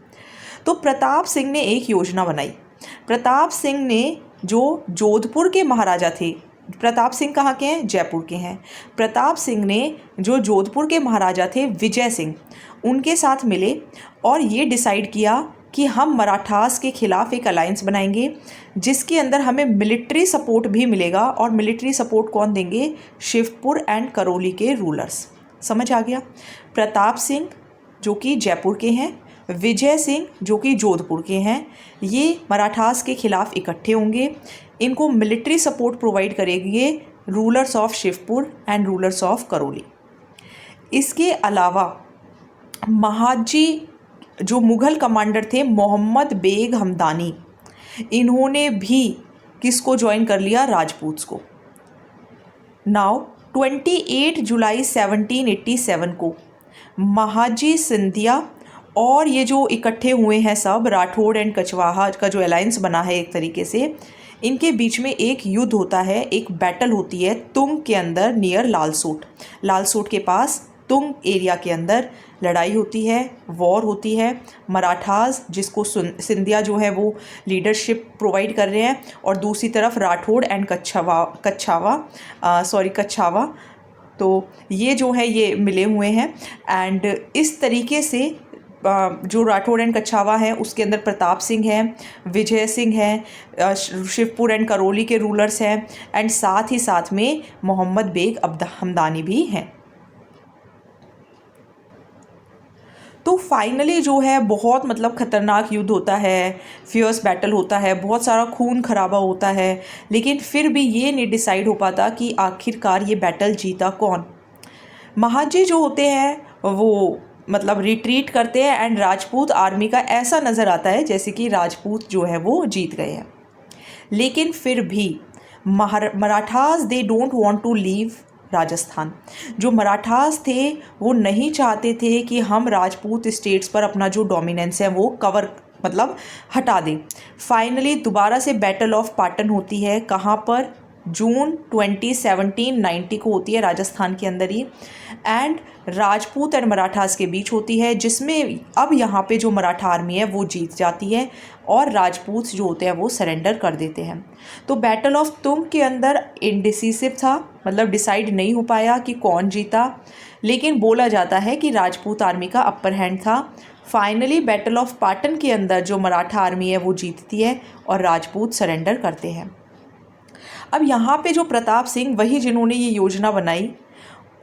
तो प्रताप सिंह ने एक योजना बनाई। प्रताप सिंह ने, जो जोधपुर के महाराजा थे, प्रताप सिंह कहाँ के हैं, जयपुर के हैं। प्रताप सिंह ने जो जोधपुर के महाराजा थे विजय सिंह, उनके साथ मिले और ये डिसाइड किया कि हम मराठास के ख़िलाफ़ एक अलायंस बनाएंगे, जिसके अंदर हमें मिलिट्री सपोर्ट भी मिलेगा। और मिलिट्री सपोर्ट कौन देंगे, शिवपुर एंड करौली के रूलर्स। समझ आ गया। प्रताप सिंह जो कि जयपुर के हैं, विजय सिंह जो कि जोधपुर के हैं, ये मराठास के ख़िलाफ़ इकट्ठे होंगे। इनको मिलिट्री सपोर्ट प्रोवाइड करेंगे rulers of Shivpur and rulers of Karauli. इसके अलावा महाजी जो मुग़ल कमांडर थे मोहम्मद बेग हमदानी, इन्होंने भी किसको ज्वाइन कर लिया, राजपूत्स को। नाउ 28 जुलाई 1787 को महाजी सिंधिया और ये जो इकट्ठे हुए हैं सब राठौड़ एंड कछवाहा का जो अलायंस बना है एक तरीके से, इनके बीच में एक युद्ध होता है, एक बैटल होती है तुंग के अंदर नियर लालसोट। लालसोट के पास तुंग एरिया के अंदर लड़ाई होती है, वॉर होती है। मराठास जिसको सिंधिया जो है वो लीडरशिप प्रोवाइड कर रहे हैं, और दूसरी तरफ राठौड़ एंड कच्छावा, तो ये जो है ये मिले हुए हैं। एंड इस तरीके से जो राठौड़ एंड कच्छावा है उसके अंदर प्रताप सिंह है, विजय सिंह है, शिवपुर एंड करौली के रूलर्स हैं, एंड साथ ही साथ में मोहम्मद बेग हमदानी भी हैं। तो फाइनली जो है बहुत मतलब ख़तरनाक युद्ध होता है, फियर्स बैटल होता है, बहुत सारा खून खराबा होता है, लेकिन फिर भी ये नहीं डिसाइड हो पाता कि आखिरकार ये बैटल जीता कौन। महाजी जो होते हैं वो मतलब रिट्रीट करते हैं एंड राजपूत आर्मी का ऐसा नज़र आता है जैसे कि राजपूत जो है वो जीत गए हैं। लेकिन फिर भी Marathas they don't want to leave Rajasthan. जो मराठास थे वो नहीं चाहते थे कि हम राजपूत स्टेट्स पर अपना जो डोमिनेंस है वो कवर मतलब हटा दें। फाइनली दोबारा से बैटल ऑफ पाटन होती है, कहाँ पर, जून 2017-90 को होती है, राजस्थान के अंदर ही, एंड राजपूत एंड मराठास के बीच होती है, जिसमें अब यहाँ पे जो मराठा आर्मी है वो जीत जाती है और राजपूत जो होते हैं वो सरेंडर कर देते हैं। तो बैटल ऑफ तुंग के अंदर इंडिसिसिव था, मतलब डिसाइड नहीं हो पाया कि कौन जीता, लेकिन बोला जाता है कि राजपूत आर्मी का अपर हैंड था। फाइनली बैटल ऑफ पाटन के अंदर जो मराठा आर्मी है वो जीतती है और राजपूत सरेंडर करते हैं। अब यहाँ पे जो प्रताप सिंह, वही जिन्होंने ये योजना बनाई,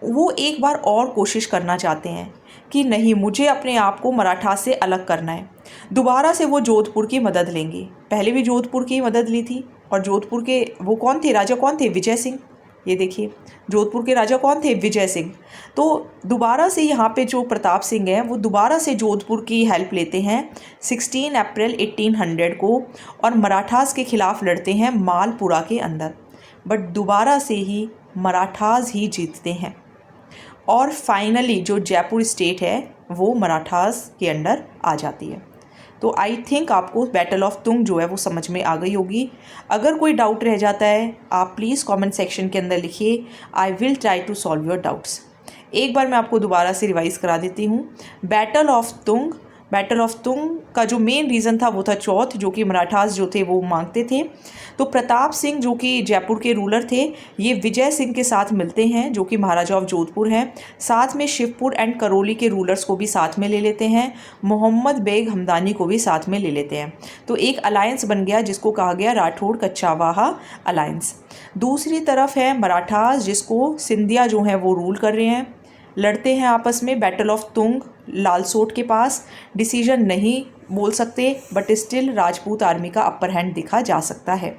वो एक बार और कोशिश करना चाहते हैं कि नहीं, मुझे अपने आप को मराठा से अलग करना है। दोबारा से वो जोधपुर की मदद लेंगे। पहले भी जोधपुर की मदद ली थी, और जोधपुर के वो कौन थे, राजा कौन थे, विजय सिंह। ये देखिए, जोधपुर के राजा कौन थे, विजय सिंह। तो दोबारा से यहाँ पे जो प्रताप सिंह हैं वो दोबारा से जोधपुर की हेल्प लेते हैं 16 अप्रैल 1800 को, और मराठास के खिलाफ लड़ते हैं मालपुरा के अंदर। बट दोबारा से ही मराठास ही जीतते हैं, और फाइनली जो जयपुर स्टेट है वो मराठास के अंडर आ जाती है। तो आई थिंक आपको बैटल ऑफ तुंग जो है वो समझ में आ गई होगी। अगर कोई डाउट रह जाता है आप प्लीज़ कमेंट सेक्शन के अंदर लिखिए, I will try to solve your doubts. एक बार मैं आपको दोबारा से रिवाइज़ करा देती हूँ। बैटल ऑफ तुंग का जो मेन रीज़न था वो था चौथ, जो कि मराठास जो थे वो मांगते थे। तो प्रताप सिंह जो कि जयपुर के रूलर थे, ये विजय सिंह के साथ मिलते हैं जो कि महाराजा ऑफ जोधपुर हैं। साथ में शिवपुर एंड करौली के रूलर्स को भी साथ में ले लेते हैं, मोहम्मद बेग हमदानी को भी साथ में ले लेते हैं। तो एक अलायंस बन गया जिसको कहा गया राठौड़ कच्छावाहा अलायंस। दूसरी तरफ है मराठास, जिसको सिंधिया जो हैं वो रूल कर रहे हैं, लड़ते हैं आपस में। बैटल ऑफ तुंग लालसोट के पास, डिसीजन नहीं बोल सकते, बट स्टिल राजपूत आर्मी का अपर हैंड दिखा जा सकता है।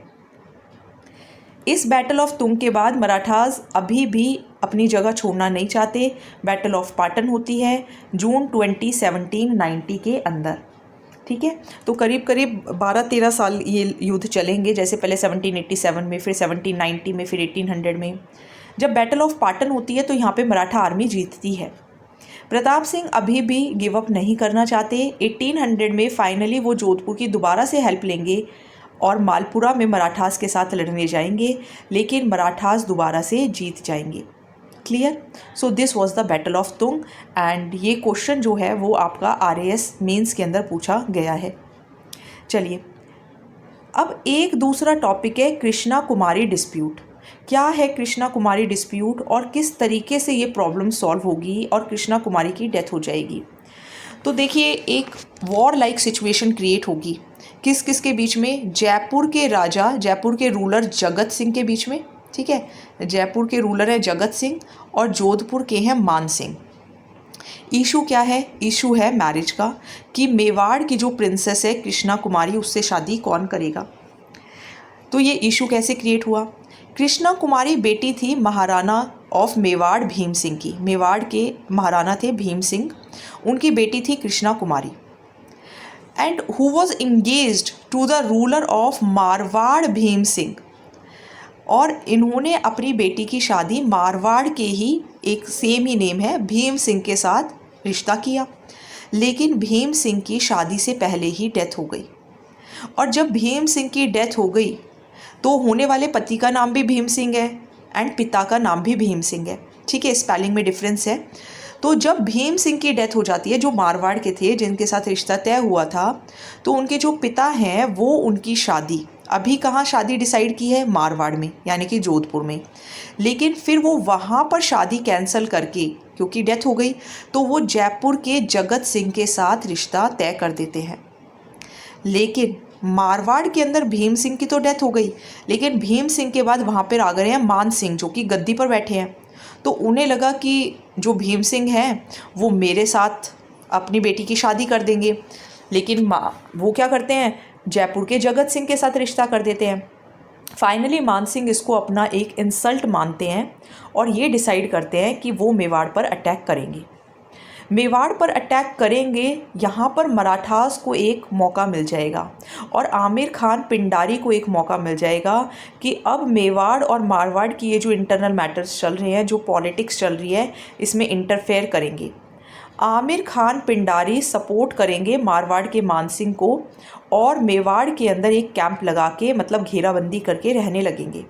इस बैटल ऑफ तुंग के बाद मराठास अभी भी अपनी जगह छोड़ना नहीं चाहते। बैटल ऑफ पाटन होती है जून 2017-90 के अंदर, ठीक है। तो करीब करीब 12-13 साल ये युद्ध चलेंगे, जैसे पहले 1787 में, फिर 1790 में, फिर 1800 में। जब बैटल ऑफ पाटन होती है तो यहाँ पे मराठा आर्मी जीतती है। प्रताप सिंह अभी भी गिव अप नहीं करना चाहते। 1800 में फाइनली वो जोधपुर की दोबारा से हेल्प लेंगे और मालपुरा में मराठास के साथ लड़ने जाएंगे, लेकिन मराठास दोबारा से जीत जाएंगे। Clear? So this was the battle of Tung, and ये क्वेश्चन जो है वो आपका RAS मेंस के अंदर पूछा गया है। चलिए, अब एक दूसरा टॉपिक है कृष्णा कुमारी डिस्प्यूट। क्या है कृष्णा कुमारी डिस्प्यूट और किस तरीके से ये प्रॉब्लम सॉल्व होगी और कृष्णा कुमारी की डेथ हो जाएगी? तो देखिए, एक वॉर लाइक सिचुएशन क्रिएट होगी। किस किस के बीच में? जयपुर के राजा, जयपुर के रूलर जगत सिंह के बीच में, ठीक है। जयपुर के रूलर है जगत सिंह और जोधपुर के हैं मान सिंह। इशू क्या है? इशू है मैरिज का, कि मेवाड़ की जो प्रिंसेस है कृष्णा कुमारी, उससे शादी कौन करेगा। तो ये इशू कैसे क्रिएट हुआ? कृष्णा कुमारी बेटी थी महाराणा ऑफ मेवाड़ भीम सिंह की। मेवाड़ के महाराणा थे भीम सिंह, उनकी बेटी थी Krishna Kumari, and who was engaged to the ruler of Marwar Bhim Singh. और इन्होंने अपनी बेटी की शादी मारवाड़ के ही, एक सेम ही नेम है, भीम सिंह के साथ रिश्ता किया। लेकिन भीम सिंह की शादी से पहले ही डेथ हो गई, और जब भीम सिंह की डेथ हो गई तो होने वाले पति का नाम भी भीम सिंह है एंड पिता का नाम भी भीम सिंह है, ठीक है। स्पेलिंग में डिफरेंस है। तो जब भीम सिंह की डेथ हो जाती है, जो मारवाड़ के थे, जिनके साथ रिश्ता तय हुआ था, तो उनके जो पिता हैं वो उनकी शादी अभी कहाँ शादी डिसाइड की है? मारवाड़ में, यानी कि जोधपुर में। लेकिन फिर वो वहाँ पर शादी कैंसिल करके, क्योंकि डेथ हो गई, तो वो जयपुर के जगत सिंह के साथ रिश्ता तय कर देते हैं। लेकिन मारवाड़ के अंदर भीम सिंह की तो डेथ हो गई, लेकिन भीम सिंह के बाद वहाँ पर आ गए हैं मान सिंह, जो कि गद्दी पर बैठे हैं। तो उन्हें लगा कि जो भीम सिंह हैं वो मेरे साथ अपनी बेटी की शादी कर देंगे, लेकिन वो क्या करते हैं, जयपुर के जगत सिंह के साथ रिश्ता कर देते हैं। फाइनली मान सिंह इसको अपना एक इंसल्ट मानते हैं और ये डिसाइड करते हैं कि वो मेवाड़ पर अटैक करेंगे। मेवाड़ पर अटैक करेंगे, यहाँ पर मराठास को एक मौका मिल जाएगा और आमिर खान पिंडारी को एक मौका मिल जाएगा कि अब मेवाड़ और मारवाड़ की ये जो इंटरनल मैटर्स चल रहे हैं, जो पॉलिटिक्स चल रही है, इसमें इंटरफेयर करेंगे। आमिर खान पिंडारी सपोर्ट करेंगे मारवाड़ के मान सिंह को और मेवाड़ के अंदर एक कैंप लगा के, मतलब घेराबंदी करके रहने लगेंगे।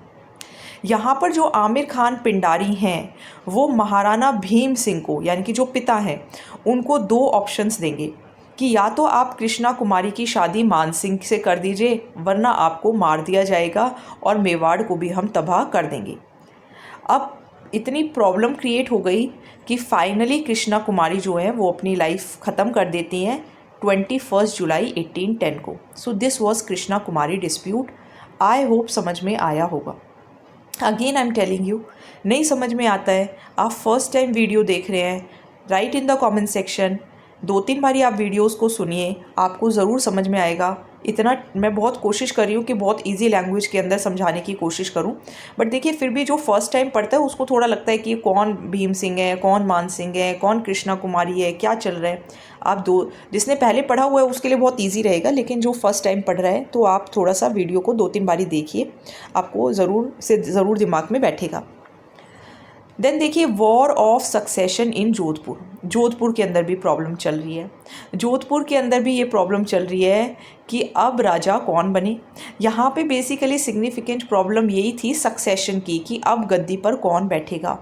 यहाँ पर जो आमिर खान पिंडारी हैं वो महाराणा भीम सिंह को, यानी कि जो पिता हैं, उनको 2 ऑप्शंस देंगे कि या तो आप कृष्णा कुमारी की शादी मान सिंह से कर दीजिए, वरना आपको मार दिया जाएगा और मेवाड़ को भी हम तबाह कर देंगे। अब इतनी प्रॉब्लम क्रिएट हो गई कि फाइनली कृष्णा कुमारी जो है वो अपनी लाइफ ख़त्म कर देती हैं 21 जुलाई 1810 को। सो this was Krishna Kumari dispute. I hope समझ में आया होगा। Again I am telling you, नहीं समझ में आता है, आप फर्स्ट टाइम वीडियो देख रहे हैं, right in the comment section. 2-3 बारी आप वीडियोस को सुनिए, आपको ज़रूर समझ में आएगा। इतना मैं बहुत कोशिश कर रही हूँ कि बहुत इजी लैंग्वेज के अंदर समझाने की कोशिश करूँ, बट देखिए फिर भी जो फर्स्ट टाइम पढ़ता है उसको थोड़ा लगता है कि कौन भीम सिंह है, कौन मान सिंह है, कौन कृष्णा कुमारी है, क्या चल रहा है। आप जिसने पहले पढ़ा हुआ है उसके लिए बहुत ईजी रहेगा, लेकिन जो फर्स्ट टाइम पढ़ रहा है तो आप थोड़ा सा वीडियो को 2-3 बारी देखिए, आपको ज़रूर दिमाग में बैठेगा। देन देखिए, war of succession in Jodhpur. Jodhpur के अंदर भी प्रॉब्लम चल रही है। जोधपुर के अंदर भी ये प्रॉब्लम चल रही है कि अब राजा कौन बने। यहाँ पे बेसिकली सिग्निफिकेंट प्रॉब्लम यही थी सक्सेशन की, कि अब गद्दी पर कौन बैठेगा।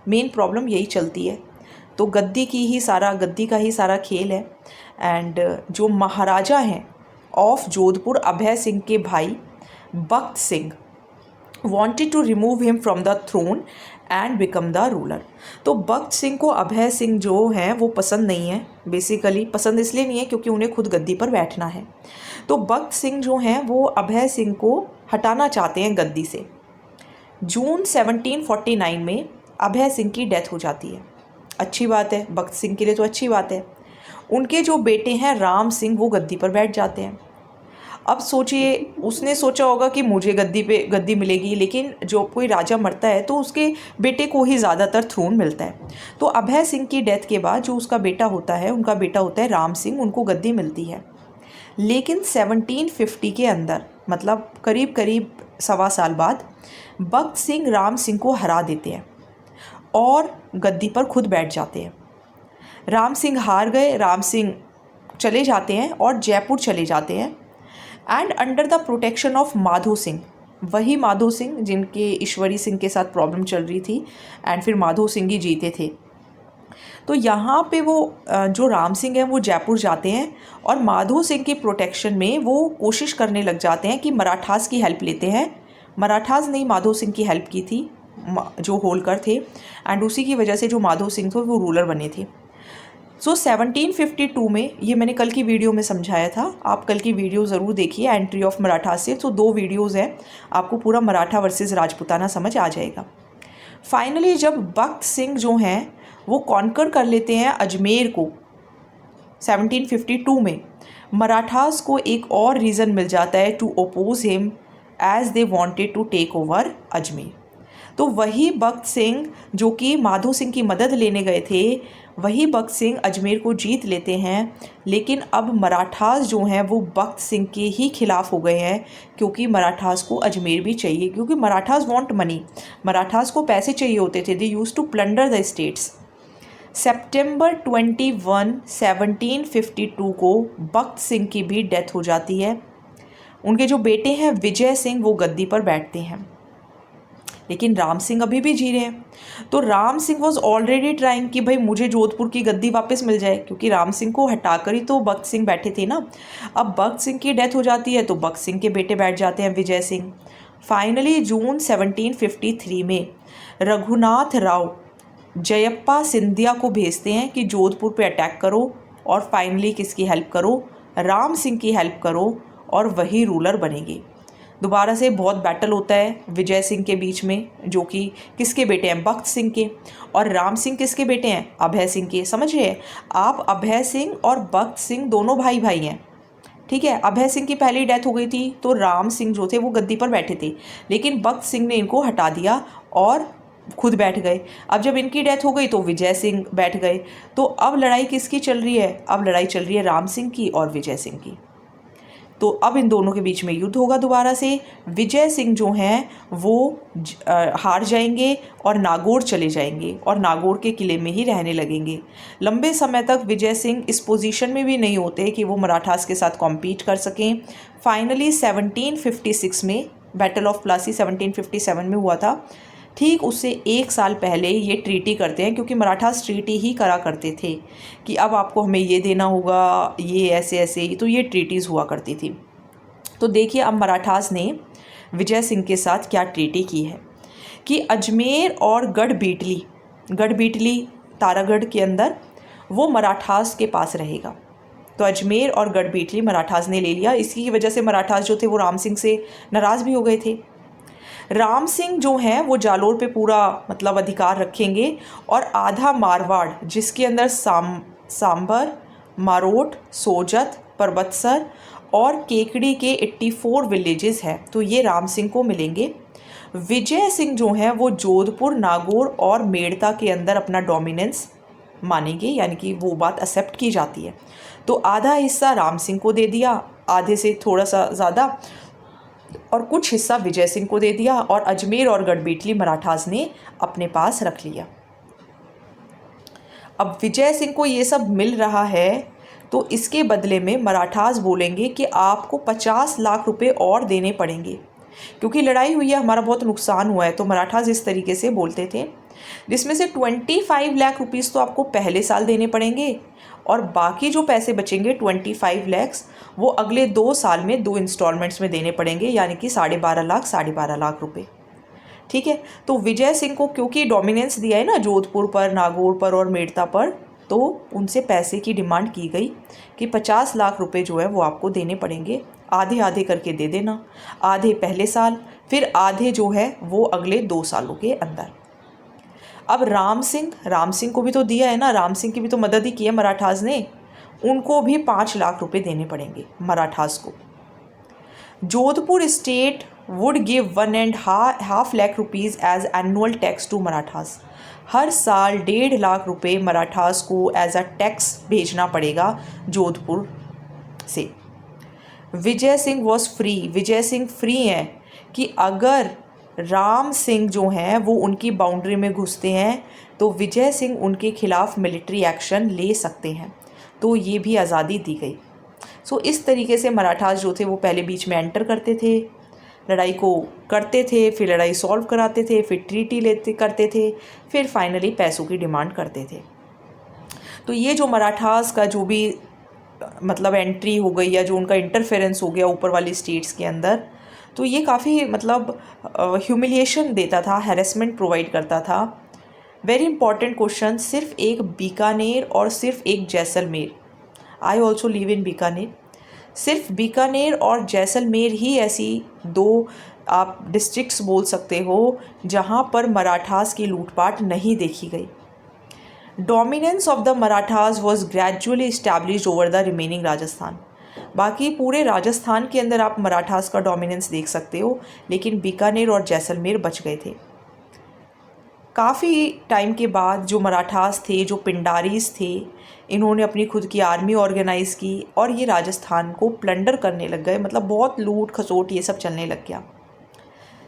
मेन प्रॉब्लम यही चलती है। तो गद्दी का ही सारा खेल है। एंड जो महाराजा हैं ऑफ जोधपुर, अभय सिंह के भाई बख्त Singh, wanted to remove him from the throne and become the ruler। तो बख्त सिंह को अभय सिंह जो हैं वो पसंद नहीं है। बेसिकली पसंद इसलिए नहीं है क्योंकि उन्हें खुद गद्दी पर बैठना है। तो बख्त सिंह जो हैं वो अभय सिंह को हटाना चाहते हैं गद्दी से। जून 1749 में अभय सिंह की डेथ हो जाती है। अच्छी बात है, बख्त सिंह के लिए तो अच्छी बात है। उनके जो बेटे हैं राम सिंह, वो गद्दी पर बैठ जाते हैं। अब सोचिए, उसने सोचा होगा कि मुझे गद्दी मिलेगी, लेकिन जो कोई राजा मरता है तो उसके बेटे को ही ज़्यादातर थ्रोन मिलता है। तो अभय सिंह की डेथ के बाद जो उसका बेटा होता है, उनका बेटा होता है राम सिंह, उनको गद्दी मिलती है। लेकिन 1750 के अंदर, मतलब करीब 1.25 साल बाद, बख्त सिंह राम सिंह को हरा देते हैं और गद्दी पर खुद बैठ जाते हैं। राम सिंह हार गए, राम सिंह चले जाते हैं और जयपुर चले जाते हैं। And under the protection of Madho Singh, वही माधो सिंह जिनके ईश्वरी सिंह के साथ प्रॉब्लम चल रही थी, एंड फिर माधो सिंह ही जीते थे। तो यहाँ पे वो जो राम सिंह हैं वो जयपुर जाते हैं और माधो सिंह की प्रोटेक्शन में वो कोशिश करने लग जाते हैं कि मराठास की हेल्प लेते हैं। मराठास ने माधो सिंह की हेल्प की थी, जो होलकर थे, एंड उसी की वजह से जो माधो सिंह थे वो रूलर बने थे। सो 1752 में, ये मैंने कल की वीडियो में समझाया था, आप कल की वीडियो ज़रूर देखिए एंट्री ऑफ मराठा से। तो 2 वीडियोज़ हैं, आपको पूरा मराठा वर्सेस राजपूताना समझ आ जाएगा। फाइनली जब बख्त सिंह जो हैं वो कॉन्कर कर लेते हैं अजमेर को 1752 में, मराठास को एक और रीज़न मिल जाता है to oppose him as they wanted to take over Ajmer. तो वही बख्त सिंह जो कि माधो सिंह की मदद लेने गए थे, वही बख्त सिंह अजमेर को जीत लेते हैं। लेकिन अब मराठास जो हैं वो बख्त सिंह के ही खिलाफ़ हो गए हैं, क्योंकि मराठास को अजमेर भी चाहिए, क्योंकि मराठास वांट मनी, मराठास को पैसे चाहिए होते थे। They used to plunder the states. सितंबर 21, 1752 को बख्त सिंह की भी डेथ हो जाती है। उनके जो बेटे हैं विजय सिंह, वो गद्दी पर बैठते हैं, लेकिन राम सिंह अभी भी जी रहे हैं। तो Ram Singh was already trying कि भाई मुझे जोधपुर की गद्दी वापस मिल जाए, क्योंकि राम सिंह को हटाकर ही तो बख्त सिंह बैठे थे ना। अब बख्त सिंह की डेथ हो जाती है तो बख्त सिंह के बेटे बैठ जाते हैं विजय सिंह। फाइनली जून 1753 में रघुनाथ राव जयप्पा सिंधिया को भेजते हैं कि जोधपुर पे अटैक करो और फाइनली किसकी हेल्प करो, राम सिंह की हेल्प करो और वही रूलर बनेंगे। दोबारा से बहुत बैटल होता है विजय सिंह के बीच में, जो कि किसके बेटे हैं, बख्त सिंह के, और राम सिंह किसके बेटे हैं, अभय सिंह के। समझिए आप, अभय सिंह और बख्त सिंह दोनों भाई भाई हैं, ठीक है। अभय सिंह की पहली डेथ हो गई थी तो राम सिंह जो थे वो गद्दी पर बैठे थे, लेकिन बख्त सिंह ने इनको हटा दिया और खुद बैठ गए। अब जब इनकी डेथ हो गई तो विजय सिंह बैठ गए। तो अब लड़ाई किसकी चल रही है, अब लड़ाई चल रही है राम सिंह की और विजय सिंह की। तो अब इन दोनों के बीच में युद्ध होगा दोबारा से। विजय सिंह जो हैं वो हार जाएंगे और नागौर चले जाएंगे और नागौर के किले में ही रहने लगेंगे। लंबे समय तक विजय सिंह इस पोजीशन में भी नहीं होते कि वो मराठास के साथ कॉम्पीट कर सकें। फाइनली 1756 में बैटल ऑफ प्लासी 1757 में हुआ था, ठीक उससे 1 साल पहले ये ट्रीटी करते हैं, क्योंकि मराठास ट्रीटी ही करा करते थे कि अब आपको हमें ये देना होगा, ये ऐसे ऐसे, तो ये ट्रीटीज़ हुआ करती थी। तो देखिए अब मराठास ने विजय सिंह के साथ क्या ट्रीटी की है कि अजमेर और गढ़बीटली तारागढ़ के अंदर वो मराठास के पास रहेगा। तो अजमेर और गढ़बीटली मराठास ने ले लिया। इसी वजह से मराठास जो थे वो राम सिंह से नाराज़ भी हो गए थे। राम सिंह जो हैं वो जालोर पे पूरा मतलब अधिकार रखेंगे और आधा मारवाड़, जिसके अंदर सांबर, मारोट, सोजत, परबतसर और केकड़ी के 84 विलेजेस हैं, तो ये राम सिंह को मिलेंगे। विजय सिंह जो हैं वो जोधपुर, नागौर और मेड़ता के अंदर अपना डोमिनेंस मानेंगे, यानी कि वो बात एक्सेप्ट की जाती है। तो आधा हिस्सा राम सिंह को दे दिया, आधे से थोड़ा सा ज़्यादा, और कुछ हिस्सा विजय सिंह को दे दिया, और अजमेर और गढ़बीटली मराठास ने अपने पास रख लिया। अब विजय सिंह को ये सब मिल रहा है, तो इसके बदले में मराठास बोलेंगे कि आपको 50 लाख रुपए और देने पड़ेंगे, क्योंकि लड़ाई हुई है, हमारा बहुत नुकसान हुआ है। तो मराठास इस तरीके से बोलते थे, जिसमें से 25 लाख रुपीज़ तो आपको पहले साल देने पड़ेंगे, और बाकी जो पैसे बचेंगे 25 लाख वो अगले 2 साल में 2 इंस्टॉलमेंट्स में देने पड़ेंगे, यानी कि 12.5 लाख रुपए। ठीक है। तो विजय सिंह को क्योंकि डोमिनेंस दिया है ना जोधपुर पर, नागौर पर और मेड़ता पर, तो उनसे पैसे की डिमांड की गई कि 50 लाख रुपए जो है वो आपको देने पड़ेंगे, आधे आधे करके दे देना, आधे पहले साल, फिर आधे जो है वो अगले 2 सालों के अंदर। अब राम सिंह को भी तो दिया है ना, राम सिंह की भी तो मदद ही की है मराठास ने, उनको भी 5 लाख रुपए देने पड़ेंगे मराठास को। Jodhpur state would give 1.5 lakh rupees as annual tax to Marathas. हर साल 1.5 लाख रुपए मराठास को एज अ टैक्स भेजना पड़ेगा जोधपुर से। Vijay Singh was free, Vijay Singh free हैं कि अगर राम सिंह जो हैं वो उनकी बाउंड्री में घुसते हैं तो विजय सिंह उनके खिलाफ मिलिट्री एक्शन ले सकते हैं, तो ये भी आज़ादी दी गई। सो इस तरीके से मराठास जो थे वो पहले बीच में एंटर करते थे, लड़ाई को करते थे, फिर लड़ाई सॉल्व कराते थे, फिर ट्रीटी करते थे, फिर फाइनली पैसों की डिमांड करते थे। तो ये जो मराठास का जो भी मतलब एंट्री हो गई या जो उनका इंटरफेरेंस हो गया ऊपर वाली स्टेट्स के अंदर, तो ये काफ़ी मतलब ह्यूमिलिएशन देता था, हैरेसमेंट प्रोवाइड करता था। वेरी इंपॉर्टेंट क्वेश्चन, सिर्फ एक बीकानेर और सिर्फ एक Jaisalmer, I also live in Bikaner, सिर्फ बीकानेर और जैसलमेर ही ऐसी 2 आप डिस्ट्रिक्ट्स बोल सकते हो जहाँ पर मराठास की लूटपाट नहीं देखी गई। Dominance of the Marathas was gradually established over the remaining Rajasthan. बाकी पूरे राजस्थान के अंदर आप मराठास का डोमिनेंस देख सकते हो, लेकिन बीकानेर और जैसलमेर बच गए थे। काफ़ी टाइम के बाद जो मराठास थे, जो पिंडारीज थे, इन्होंने अपनी खुद की आर्मी ऑर्गेनाइज़ की और ये राजस्थान को प्लंडर करने लग गए, मतलब बहुत लूट खसोट ये सब चलने लग गया।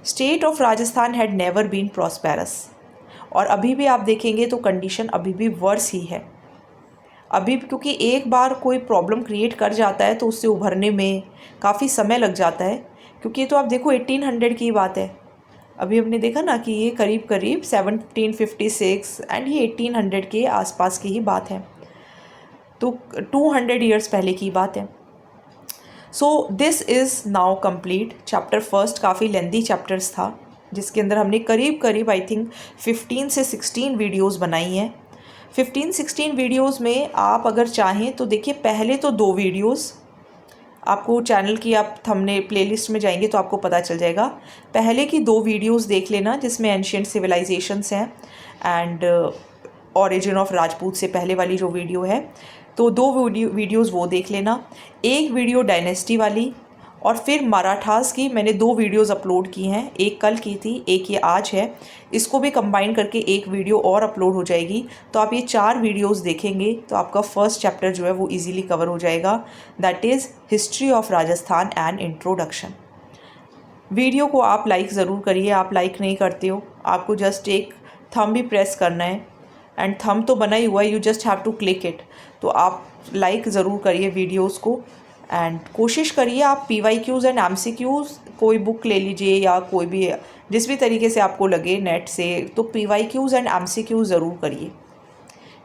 State of Rajasthan had never been prosperous, और अभी भी आप देखेंगे तो कंडीशन अभी भी वर्स ही है। अभी क्योंकि एक बार कोई प्रॉब्लम क्रिएट कर जाता है तो उससे उभरने में काफ़ी समय लग जाता है, क्योंकि ये तो आप देखो 1800 की बात है। अभी हमने देखा ना कि ये करीब करीब 1756 एंड ये 1800 के आसपास की ही बात है, तो 200 ईयर्स पहले की बात है। So this is now complete. Chapter first काफ़ी लेंदी चैप्टर्स था, जिसके अंदर हमने करीब करीब आई थिंक 15 से 16 वीडियोस बनाई हैं। 15-16 वीडियोस में आप अगर चाहें तो देखिए, पहले तो 2 वीडियोस आपको चैनल की, आप थंबनेल प्लेलिस्ट में जाएंगे तो आपको पता चल जाएगा। पहले की 2 वीडियोस देख लेना जिसमें एंशिएंट सिविलाइजेशंस हैं एंड ओरिजिन ऑफ राजपूत से पहले वाली जो वीडियो है, तो 2 वीडियोस वो देख लेना। एक वीडियो डायनेस्टी वाली, और फिर मराठास की मैंने 2 वीडियोस अपलोड की हैं, एक कल की थी, एक ये आज है। इसको भी कंबाइन करके एक वीडियो और अपलोड हो जाएगी, तो आप ये 4 वीडियोस देखेंगे तो आपका फर्स्ट चैप्टर जो है वो इजीली कवर हो जाएगा, that is history of Rajasthan and introduction. Video को आप लाइक ज़रूर करिए, आप लाइक नहीं करते हो, आपको जस्ट एक थंब भी प्रेस करना है, एंड थंब तो बना ही हुआ है, you just have to click it. तो आप लाइक ज़रूर करिए वीडियोज़ को, एंड कोशिश करिए आप PYQs एंड MCQs कोई बुक ले लीजिए या कोई भी जिस भी तरीके से आपको लगे नेट से, तो PYQs एंड MCQs ज़रूर करिए,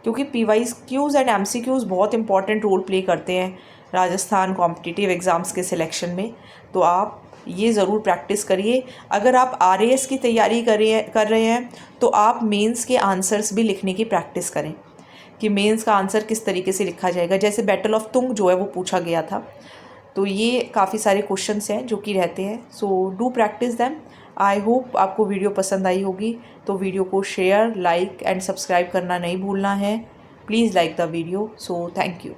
क्योंकि PYQs एंड MCQs बहुत इंपॉर्टेंट रोल प्ले करते हैं राजस्थान कॉम्पिटिटिव एग्ज़ाम्स के सिलेक्शन में। तो आप ये ज़रूर प्रैक्टिस करिए। अगर आप RAS की तैयारी कर रहे हैं तो आप मेंस के आंसर्स भी लिखने की प्रैक्टिस करें कि मेंस का आंसर किस तरीके से लिखा जाएगा। जैसे बैटल ऑफ तुंग जो है वो पूछा गया था, तो ये काफ़ी सारे क्वेश्चंस हैं जो कि रहते हैं। So do practice them. I hope आपको वीडियो पसंद आई होगी, तो वीडियो को शेयर, लाइक एंड सब्सक्राइब करना नहीं भूलना है। Please like the video. So thank you.